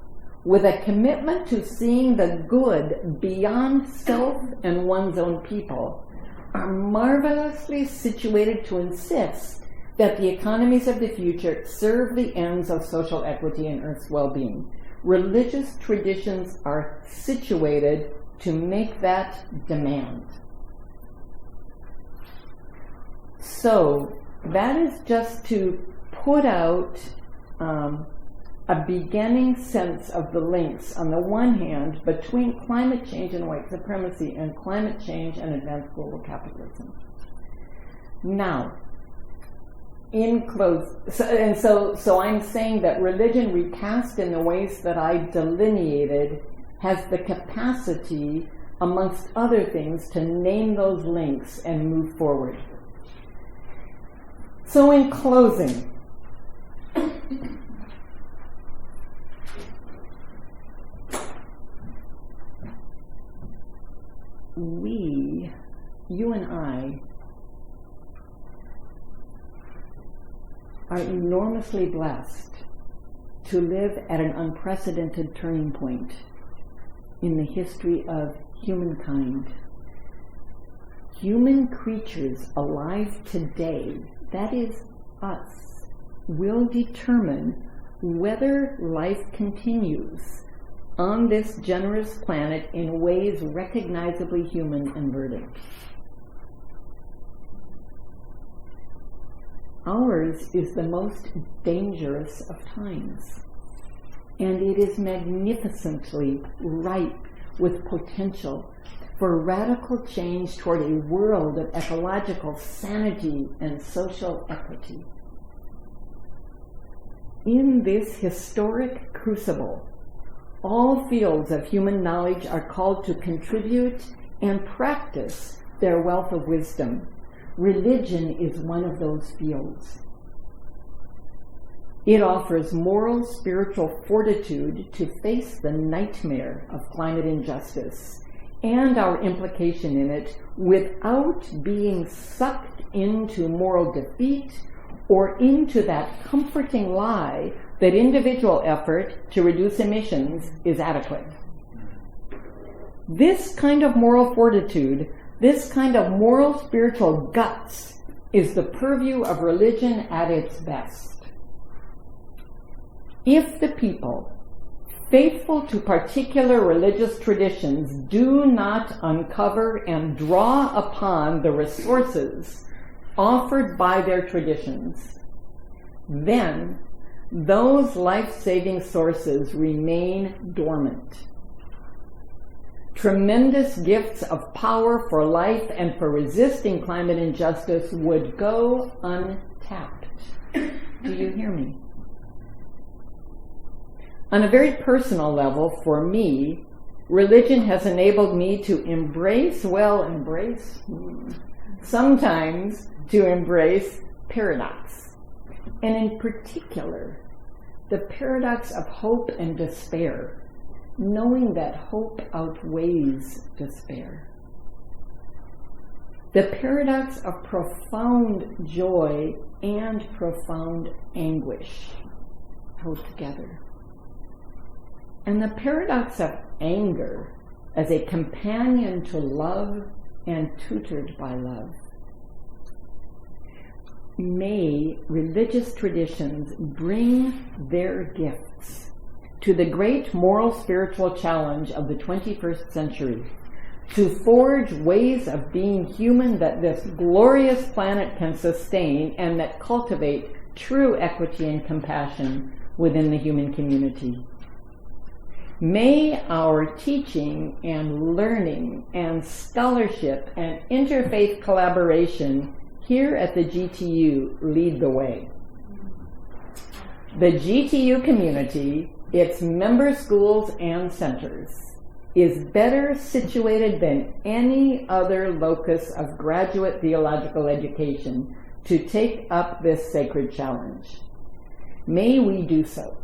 with a commitment to seeing the good beyond self and one's own people, are marvelously situated to insist that the economies of the future serve the ends of social equity and Earth's well-being. Religious traditions are situated to make that demand. So that is just to put out a beginning sense of the links, on the one hand, between climate change and white supremacy and climate change and advanced global capitalism. Now, so I'm saying that religion recast in the ways that I delineated has the capacity, amongst other things, to name those links and move forward. So in closing, you and I, are enormously blessed to live at an unprecedented turning point in the history of humankind. Human creatures alive today, that is us, will determine whether life continues on this generous planet in ways recognizably human and verdant. Ours is the most dangerous of times, and it is magnificently ripe with potential for radical change toward a world of ecological sanity and social equity. In this historic crucible, all fields of human knowledge are called to contribute and practice their wealth of wisdom. Religion is one of those fields. It offers moral, spiritual fortitude to face the nightmare of climate injustice and our implication in it without being sucked into moral defeat or into that comforting lie that individual effort to reduce emissions is adequate. This kind of moral fortitude, this kind of moral spiritual guts, is the purview of religion at its best. If the people, faithful to particular religious traditions, do not uncover and draw upon the resources offered by their traditions, then those life-saving sources remain dormant. Tremendous gifts of power for life and for resisting climate injustice would go untapped. Do you hear me? On a very personal level, for me, religion has enabled me to sometimes to embrace paradox. And in particular, the paradox of hope and despair, knowing that hope outweighs despair. The paradox of profound joy and profound anguish held together. And the paradox of anger as a companion to love and tutored by love. May religious traditions bring their gifts to the great moral spiritual challenge of the 21st century, to forge ways of being human that this glorious planet can sustain and that cultivate true equity and compassion within the human community. May our teaching and learning and scholarship and interfaith collaboration here at the GTU lead the way. The GTU community, its member schools and centers, is better situated than any other locus of graduate theological education to take up this sacred challenge. May we do so.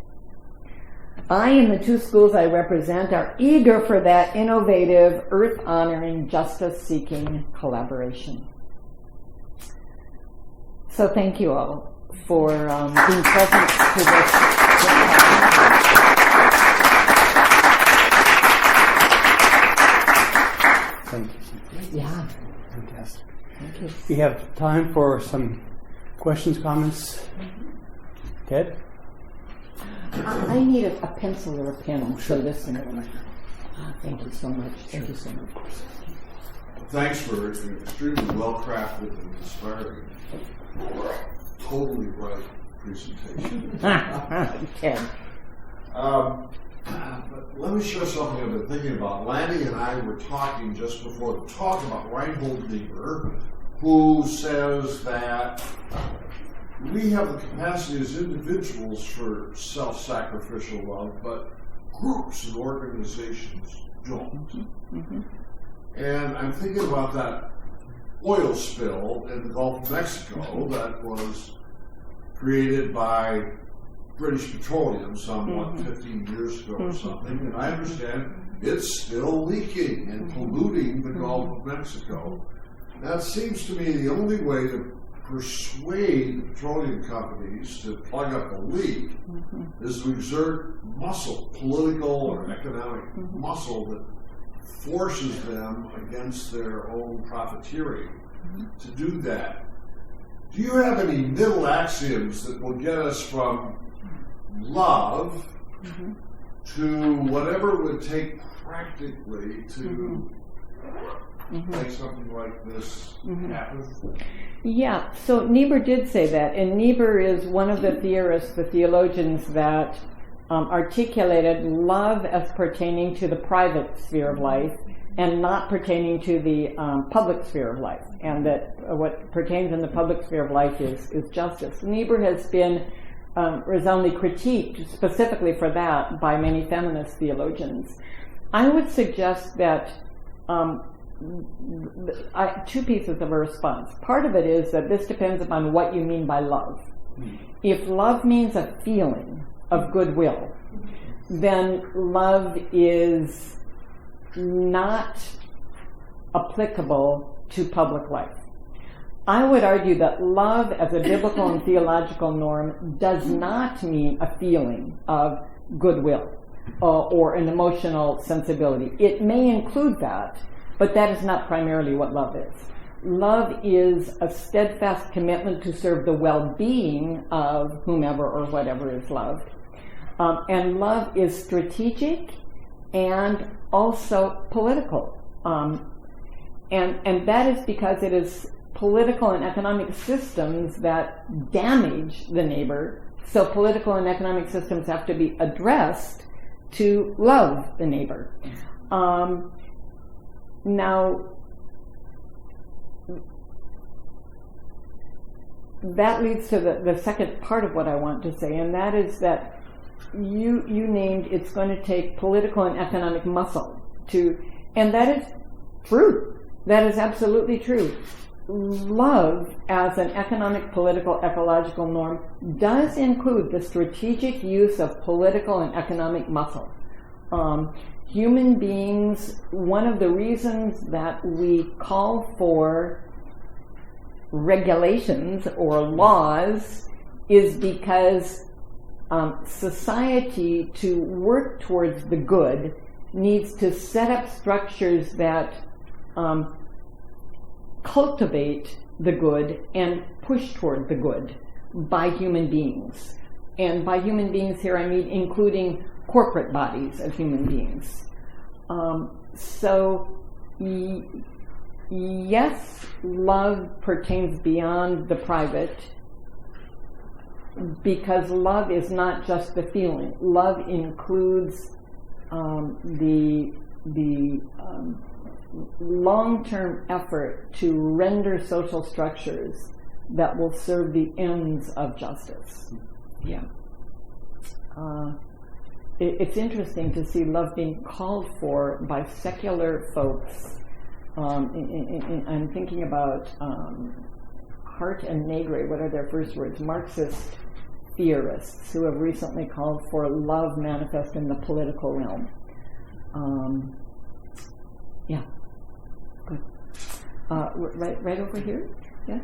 I and the two schools I represent are eager for that innovative, earth-honoring, justice-seeking collaboration. So thank you all for being present to this. Thank you. Yeah. Fantastic. Thank you. We have time for some questions, comments. Ted? I need a pencil or a pen for this one. Thank you so much. Thank you so much. Thanks for an extremely well-crafted and inspiring, totally right presentation. Ted. But let me share something I've been thinking about. Lanny and I were talking just before the talk about Reinhold Niebuhr, who says that we have the capacity as individuals for self-sacrificial love, but groups and organizations don't. Mm-hmm. And I'm thinking about that oil spill in the Gulf of Mexico that was created by British Petroleum somewhat 15 years ago or something, and I understand it's still leaking and polluting the Gulf of Mexico. That seems to me the only way to persuade the petroleum companies to plug up a leak is to exert muscle, political or economic muscle that forces them against their own profiteering to do that. Do you have any middle axioms that will get us from love to whatever it would take practically to make something like this happen? Yeah, so Niebuhr did say that, and Niebuhr is one of the theorists, the theologians that articulated love as pertaining to the private sphere of life and not pertaining to the public sphere of life, and that what pertains in the public sphere of life is justice. Niebuhr has been resoundingly critiqued specifically for that by many feminist theologians. I would suggest that two pieces of a response. Part of it is that this depends upon what you mean by love. If love means a feeling of goodwill, then love is not applicable to public life. I would argue that love as a biblical and theological norm does not mean a feeling of goodwill or an emotional sensibility. It may include that, but that is not primarily what love is. Love is a steadfast commitment to serve the well-being of whomever or whatever is loved. And love is strategic and also political. And that is because it is political and economic systems that damage the neighbor So political and economic systems have to be addressed to love the neighbor. Now, that leads to the second part of what I want to say, and that is that you named it's going to take political and economic muscle to, and that is true. That is absolutely true. Love as an economic, political, ecological norm does include the strategic use of political and economic muscle. Human beings, one of the reasons that we call for regulations or laws is because society, to work towards the good, needs to set up structures that cultivate the good and push toward the good by human beings. And by human beings here I mean including corporate bodies of human beings. So yes, love pertains beyond the private, because love is not just the feeling. Love includes the long-term effort to render social structures that will serve the ends of justice. Yeah. It's interesting to see love being called for by secular folks. I'm thinking about Hart and Negre, what are their first words? Marxist theorists who have recently called for love manifest in the political realm. Yeah, good. Right over here? Yeah?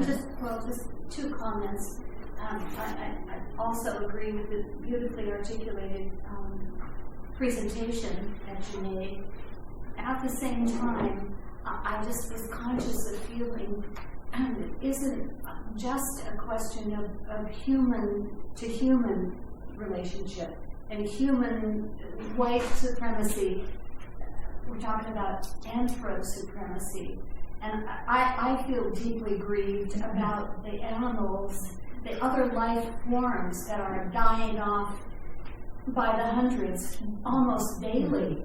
Just two comments. I also agree with the beautifully articulated presentation that you made. At the same time, I just was conscious of feeling it isn't just a question of human to human relationship and human white supremacy. We're talking about anthro-supremacy. And I feel deeply grieved about the animals, the other life forms that are dying off by the hundreds, almost daily.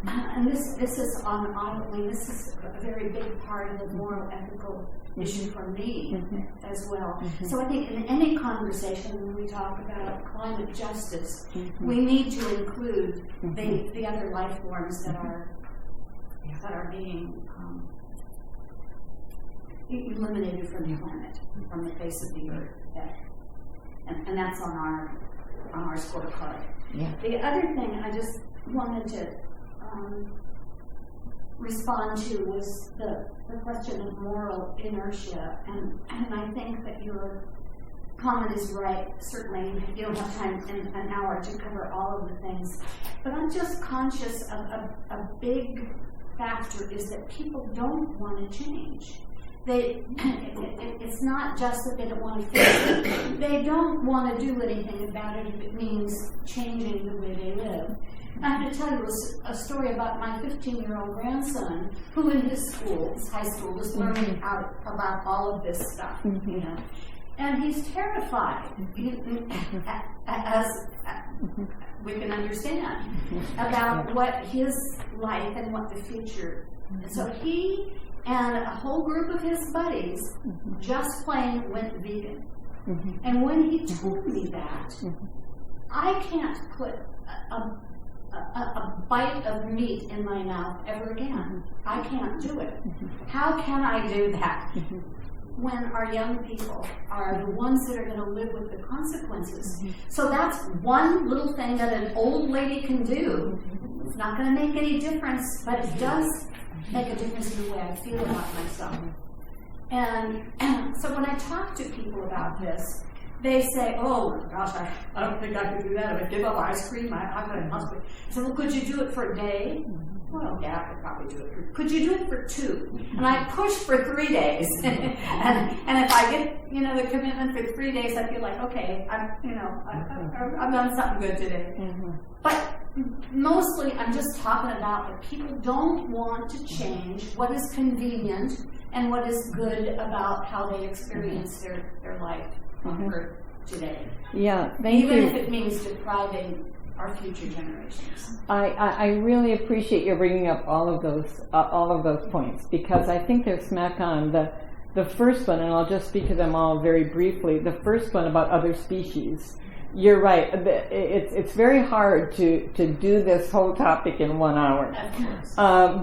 And this is this is a very big part of the moral ethical issue for me as well. So I think in any conversation when we talk about climate justice, we need to include the other life forms that are being eliminated from the planet, from the face of the earth, and that's on our scorecard. Yeah. The other thing I just wanted to respond to was the question of moral inertia, and I think that your comment is right. Certainly, you don't have time in an hour to cover all of the things, but I'm just conscious of a big factor is that people don't want to change. It's not just that they don't want to fix it. They don't want to do anything about it if it means changing the way they live. I have to tell you a story about my 15-year-old grandson, who in his high school, was learning about all of this stuff, you know. And he's terrified, as we can understand, about what his life and what the future. And so he and a whole group of his buddies just plain went vegan. And when he told me that, I can't put a bite of meat in my mouth ever again. I can't do it. How can I do that when our young people are the ones that are going to live with the consequences? So that's one little thing that an old lady can do. It's not going to make any difference, but it does make a difference in the way I feel about myself. And so when I talk to people about this, they say, oh my gosh, I don't think I could do that. If I give up ice cream, I'm going to hospital. I said, well, could you do it for a day? Well, yeah, I could probably do it. Could you do it for 2? And I push for 3 days. and if I get, the commitment for 3 days, I feel like, okay, I've done something good today. But mostly I'm just talking about that people don't want to change what is convenient and what is good about how they experience their life on Earth. today. Yeah, thank Even you. if it means depriving our future generations. I really appreciate you bringing up all of those points, because I think they're smack on. The first one, and I'll just speak to them all very briefly. The first one about other species. You're right. It's very hard to do this whole topic in 1 hour. Of course.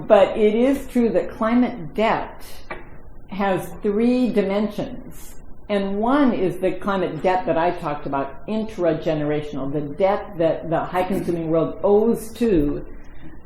But it is true that climate debt has 3 dimensions. And one is the climate debt that I talked about, intragenerational, the debt that the high-consuming world owes to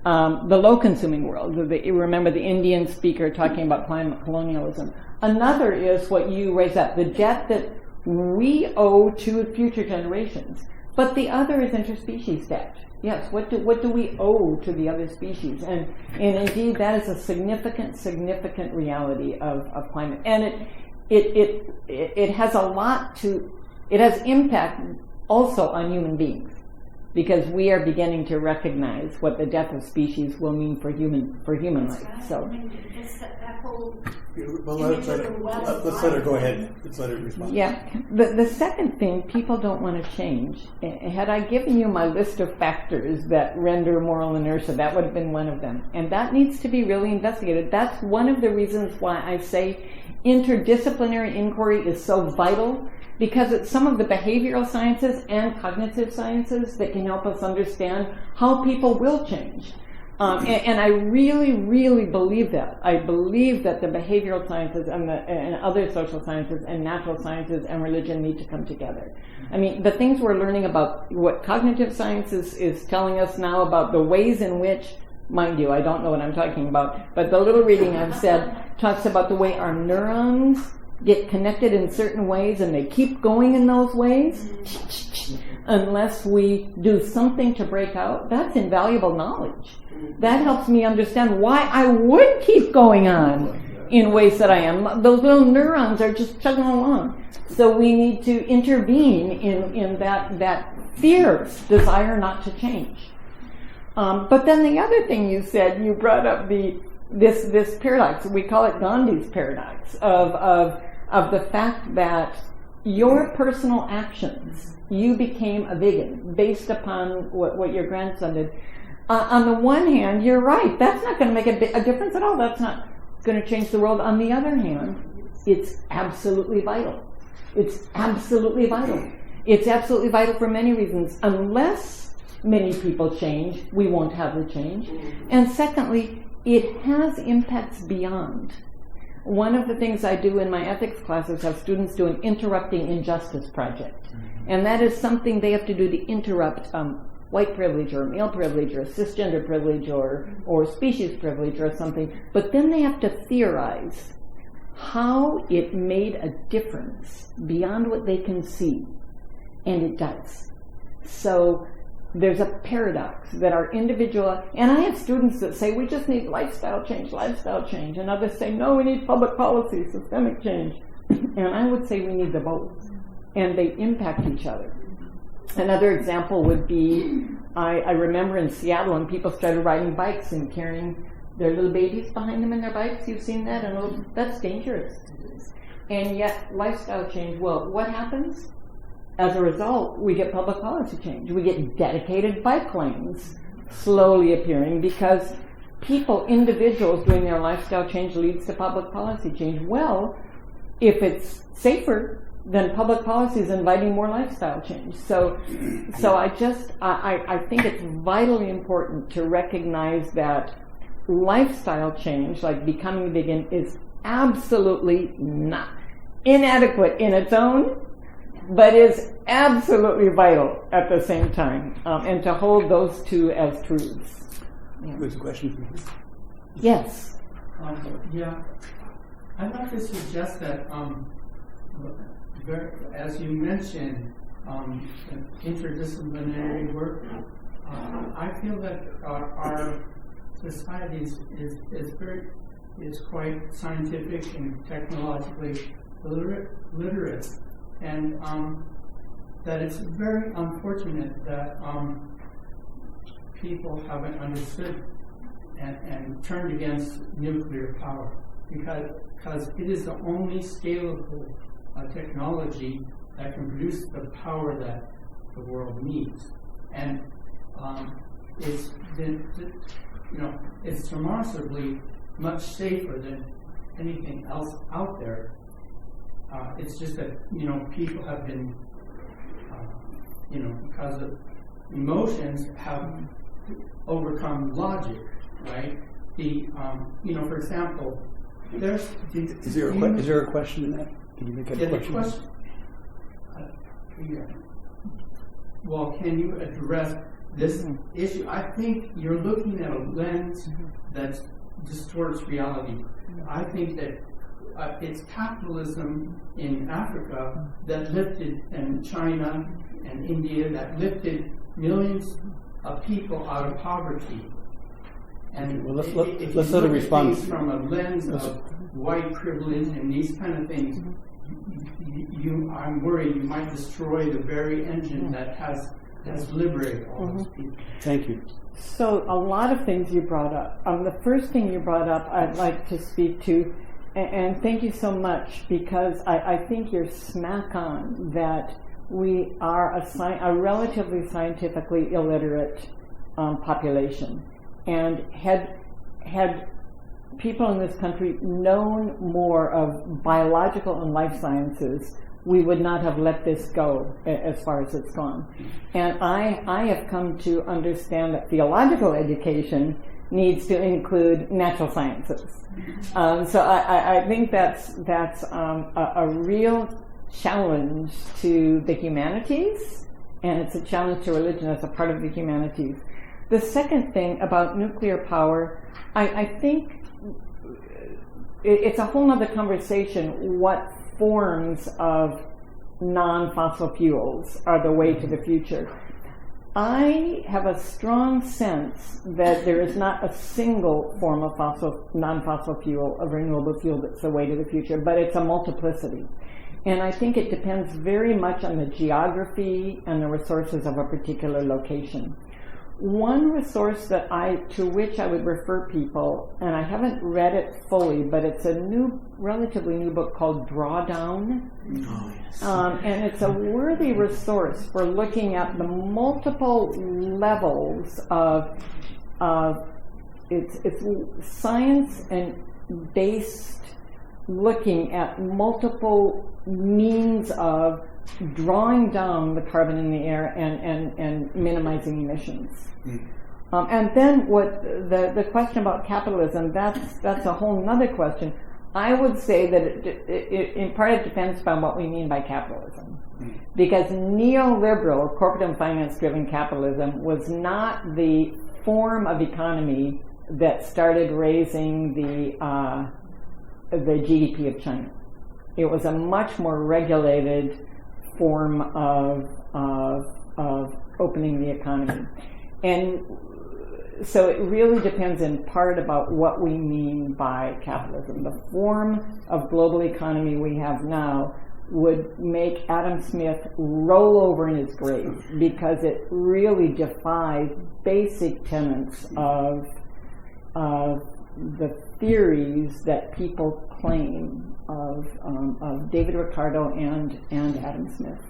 the low-consuming world. Remember the Indian speaker talking about climate colonialism. Another is what you raise up, the debt that we owe to future generations. But the other is interspecies debt. Yes, what do we owe to the other species? And indeed, that is a significant reality of climate. And it has a lot to, it has impact also on human beings, because we are beginning to recognize what the death of species will mean for human life. So, I mean, that whole Well, let's let her go ahead. Let's let her respond. yeah. The second thing, people don't want to change. Had I given you my list of factors that render moral inertia, that would have been one of them. And that needs to be really investigated. That's one of the reasons why I say interdisciplinary inquiry is so vital, because it's some of the behavioral sciences and cognitive sciences that can help us understand how people will change. And I really believe that. I believe that the behavioral sciences and other social sciences and natural sciences and religion need to come together. I mean, the things we're learning about what cognitive science is telling us now about the ways in which, mind you, I don't know what I'm talking about, but the little reading I've said talks about the way our neurons get connected in certain ways, and they keep going in those ways unless we do something to break out. That's invaluable knowledge. That helps me understand why I would keep going on in ways that I am. Those little neurons are just chugging along. So we need to intervene in that fierce desire not to change. But then the other thing you said, you brought up this paradox. We call it Gandhi's paradox of the fact that your personal actions, you became a vegan based upon what your grandson did. On the one hand, you're right. That's not going to make a difference at all. That's not going to change the world. On the other hand, it's absolutely vital. It's absolutely vital. It's absolutely vital for many reasons. Unless many people change, we won't have the change. And secondly, it has impacts beyond. One of the things I do in my ethics classes have students do an interrupting injustice project. And that is something they have to do to interrupt white privilege or male privilege or cisgender privilege or species privilege or something. But then they have to theorize how it made a difference beyond what they can see. And it does. So there's a paradox that our individual, and I have students that say we just need lifestyle change, and others say no, we need public policy, systemic change. And I would say we need the both, and they impact each other. Another example would be, I remember in Seattle when people started riding bikes and carrying their little babies behind them in their bikes. You've seen that? And that's dangerous. And yet lifestyle change, well, what happens? As a result, we get public policy change. We get dedicated bike lanes slowly appearing because people, individuals doing their lifestyle change leads to public policy change. Well, if it's safer, then public policy is inviting more lifestyle change. So I think it's vitally important to recognize that lifestyle change, like becoming vegan, is absolutely not inadequate in its own, but is absolutely vital at the same time, and to hold those two as truths. Yeah. There's a question from you. Yes. Yeah, I'd like to suggest that, as you mentioned, interdisciplinary work. I feel that our society is quite scientific and technologically literate. And that it's very unfortunate that people haven't understood and turned against nuclear power, because it is the only scalable technology that can produce the power that the world needs. And it's been, it's remarkably much safer than anything else out there. It's just that, people have been, because of emotions, have overcome logic, right? For example, there's... Is there a question in that? Can you make it a question? Well, can you address this issue? I think you're looking at a lens that distorts reality. I think that it's capitalism in Africa that lifted, and China and India, that lifted millions of people out of poverty. And well, let's let a response from a lens of white privilege and these kind of things. I'm worried you might destroy the very engine that has liberated all those people. Thank you. So a lot of things you brought up. The first thing you brought up I'd like to speak to, and thank you so much, because I think you're smack on that we are a relatively scientifically illiterate population. And had people in this country known more of biological and life sciences, we would not have let this go as far as it's gone. And I have come to understand that theological education needs to include natural sciences. So I think that's a real challenge to the humanities, and it's a challenge to religion as a part of the humanities. The second thing about nuclear power, I think it's a whole other conversation what forms of non-fossil fuels are the way to the future. I have a strong sense that there is not a single form of non-fossil fuel, a renewable fuel, that's the way to the future, but it's a multiplicity. And I think it depends very much on the geography and the resources of a particular location. One resource to which I would refer people, and I haven't read it fully, but it's a relatively new book called Drawdown. Oh, yes. And it's a worthy resource for looking at the multiple levels of it's science and based, looking at multiple means of drawing down the carbon in the air and minimizing emissions. And then what the question about capitalism, that's a whole nother question. I would say that it in part it depends upon what we mean by capitalism. Because neoliberal, corporate and finance-driven capitalism was not the form of economy that started raising the GDP of China. It was a much more regulated form of opening the economy. And so it really depends in part about what we mean by capitalism. The form of global economy we have now would make Adam Smith roll over in his grave, because it really defies basic tenets of the theories that people claim of David Ricardo and Adam Smith.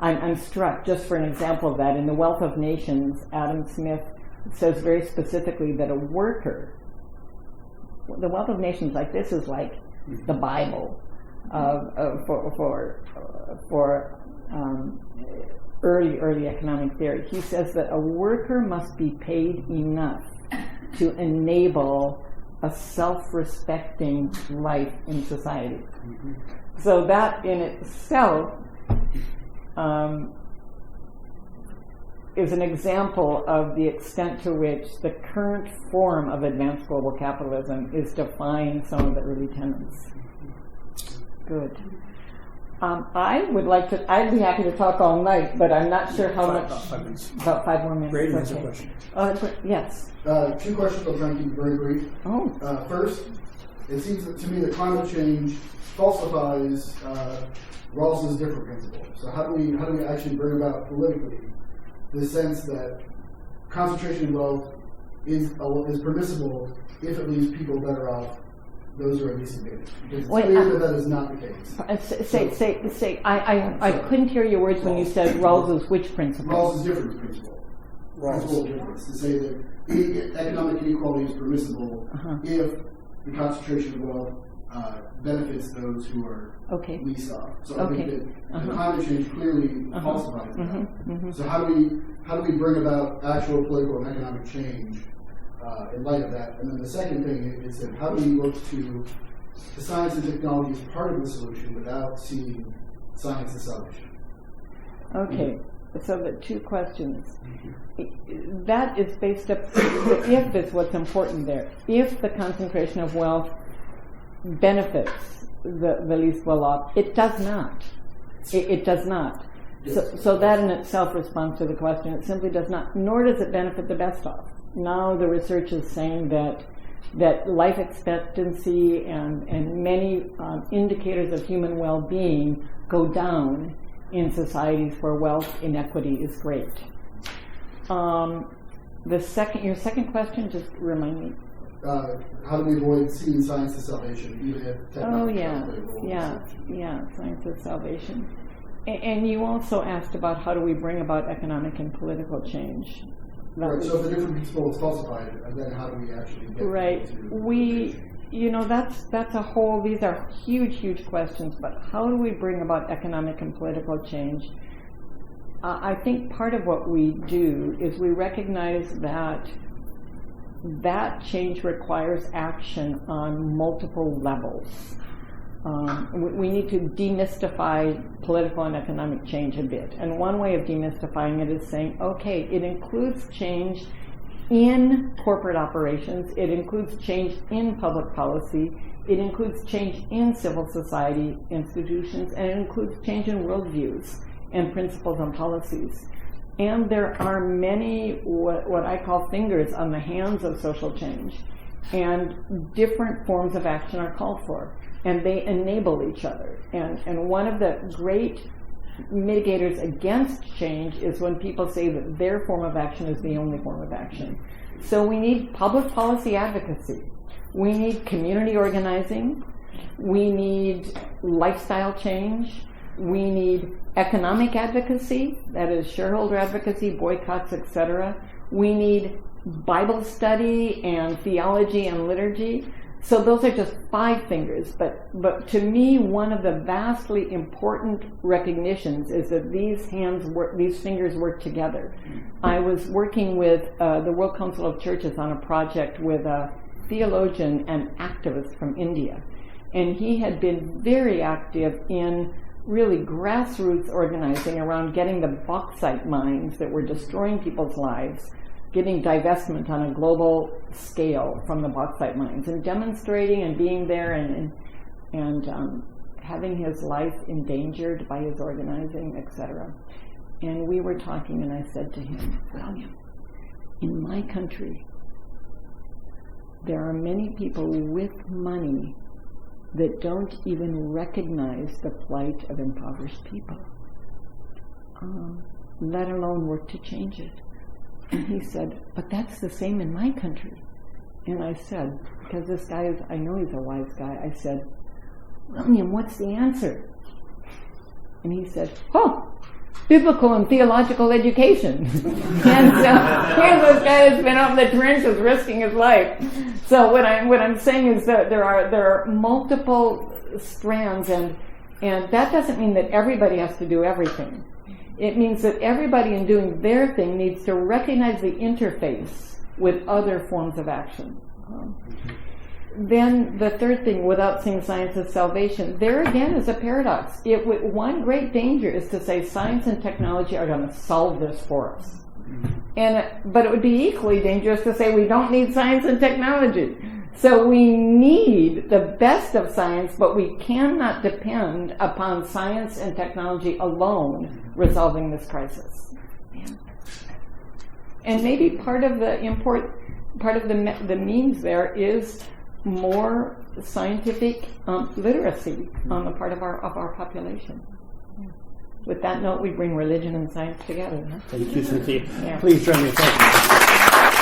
I'm struck, just for an example of that, in The Wealth of Nations, Adam Smith says very specifically that a worker, The Wealth of Nations, like this, is like the Bible for early economic theory. He says that a worker must be paid enough to enable a self-respecting life in society. So that in itself is an example of the extent to which the current form of advanced global capitalism is defying some of the early tenets. Good. I'd be happy to talk all night, but I'm not sure how much. About 5 minutes. About 5 more minutes. Braden has a Okay. question. Yes. 2 questions, I'll try and keep it very brief. Oh. First, it seems to me that climate change falsifies Rawls's different principle. So how do we actually bring about politically the sense that concentration of wealth is permissible if it leaves people better off those are a disadvantage? Because it's Wait, clear that is not the case. I couldn't hear your words when you said Rawls's which principle? Rawls's difference principle. Principle of difference. To say that economic inequality is permissible if the concentration of wealth benefits those who are least off. So I think that climate change clearly falsifies that. So how do we bring about actual political and economic change in light of that? And then the second thing is that how do we look to science and technology as part of the solution without seeing science as salvation? Okay, so the two questions. That is based up, the if is what's important there. If the concentration of wealth benefits the least well off, it does not. It does not. So that in itself responds to the question. It simply does not, nor does it benefit the best off. Now the research is saying that life expectancy and many indicators of human well-being go down in societies where wealth inequity is great. Your second question, just remind me. How do we avoid seeing science as salvation, even if technology science as salvation. And you also asked about how do we bring about economic and political change. Right, so if the different principle is falsified, then how do we actually get that's a whole, these are huge questions, but how do we bring about economic and political change? I think part of what we do is we recognize that change requires action on multiple levels. We need to demystify political and economic change a bit. And one way of demystifying it is saying, okay, it includes change in corporate operations, it includes change in public policy, it includes change in civil society institutions, and it includes change in worldviews and principles and policies. And there are many what I call fingers on the hands of social change, and different forms of action are called for, and they enable each other. And one of the great mitigators against change is when people say that their form of action is the only form of action. So we need public policy advocacy. We need community organizing. We need lifestyle change. We need economic advocacy, that is shareholder advocacy, boycotts, etc. We need Bible study and theology and liturgy. So those are just 5 fingers, but to me, one of the vastly important recognitions is that these fingers work together. I was working with the World Council of Churches on a project with a theologian and activist from India, and he had been very active in really grassroots organizing around getting the bauxite mines that were destroying people's lives, getting divestment on a global scale from the bauxite mines, and demonstrating and being there and having his life endangered by his organizing, etc. And we were talking, and I said to him, William, in my country, there are many people with money that don't even recognize the plight of impoverished people, let alone work to change it. And he said, but that's the same in my country. And I said, because this guy is, I know he's a wise guy, I said, William, what's the answer? And he said, biblical and theological education. And so here's this guy that's been up in the trenches risking his life. So what I'm saying is that there are multiple strands, and that doesn't mean that everybody has to do everything. It means that everybody in doing their thing needs to recognize the interface with other forms of action. Then the third thing, without seeing science as salvation, there again is a paradox. One great danger is to say science and technology are going to solve this for us. But it would be equally dangerous to say we don't need science and technology. So we need the best of science, but we cannot depend upon science and technology alone resolving this crisis. And maybe part of the means there is more scientific literacy on the part of our population. With that note, we bring religion and science together. Huh? Thank you, Cynthia. Yeah. Please join me in thanking.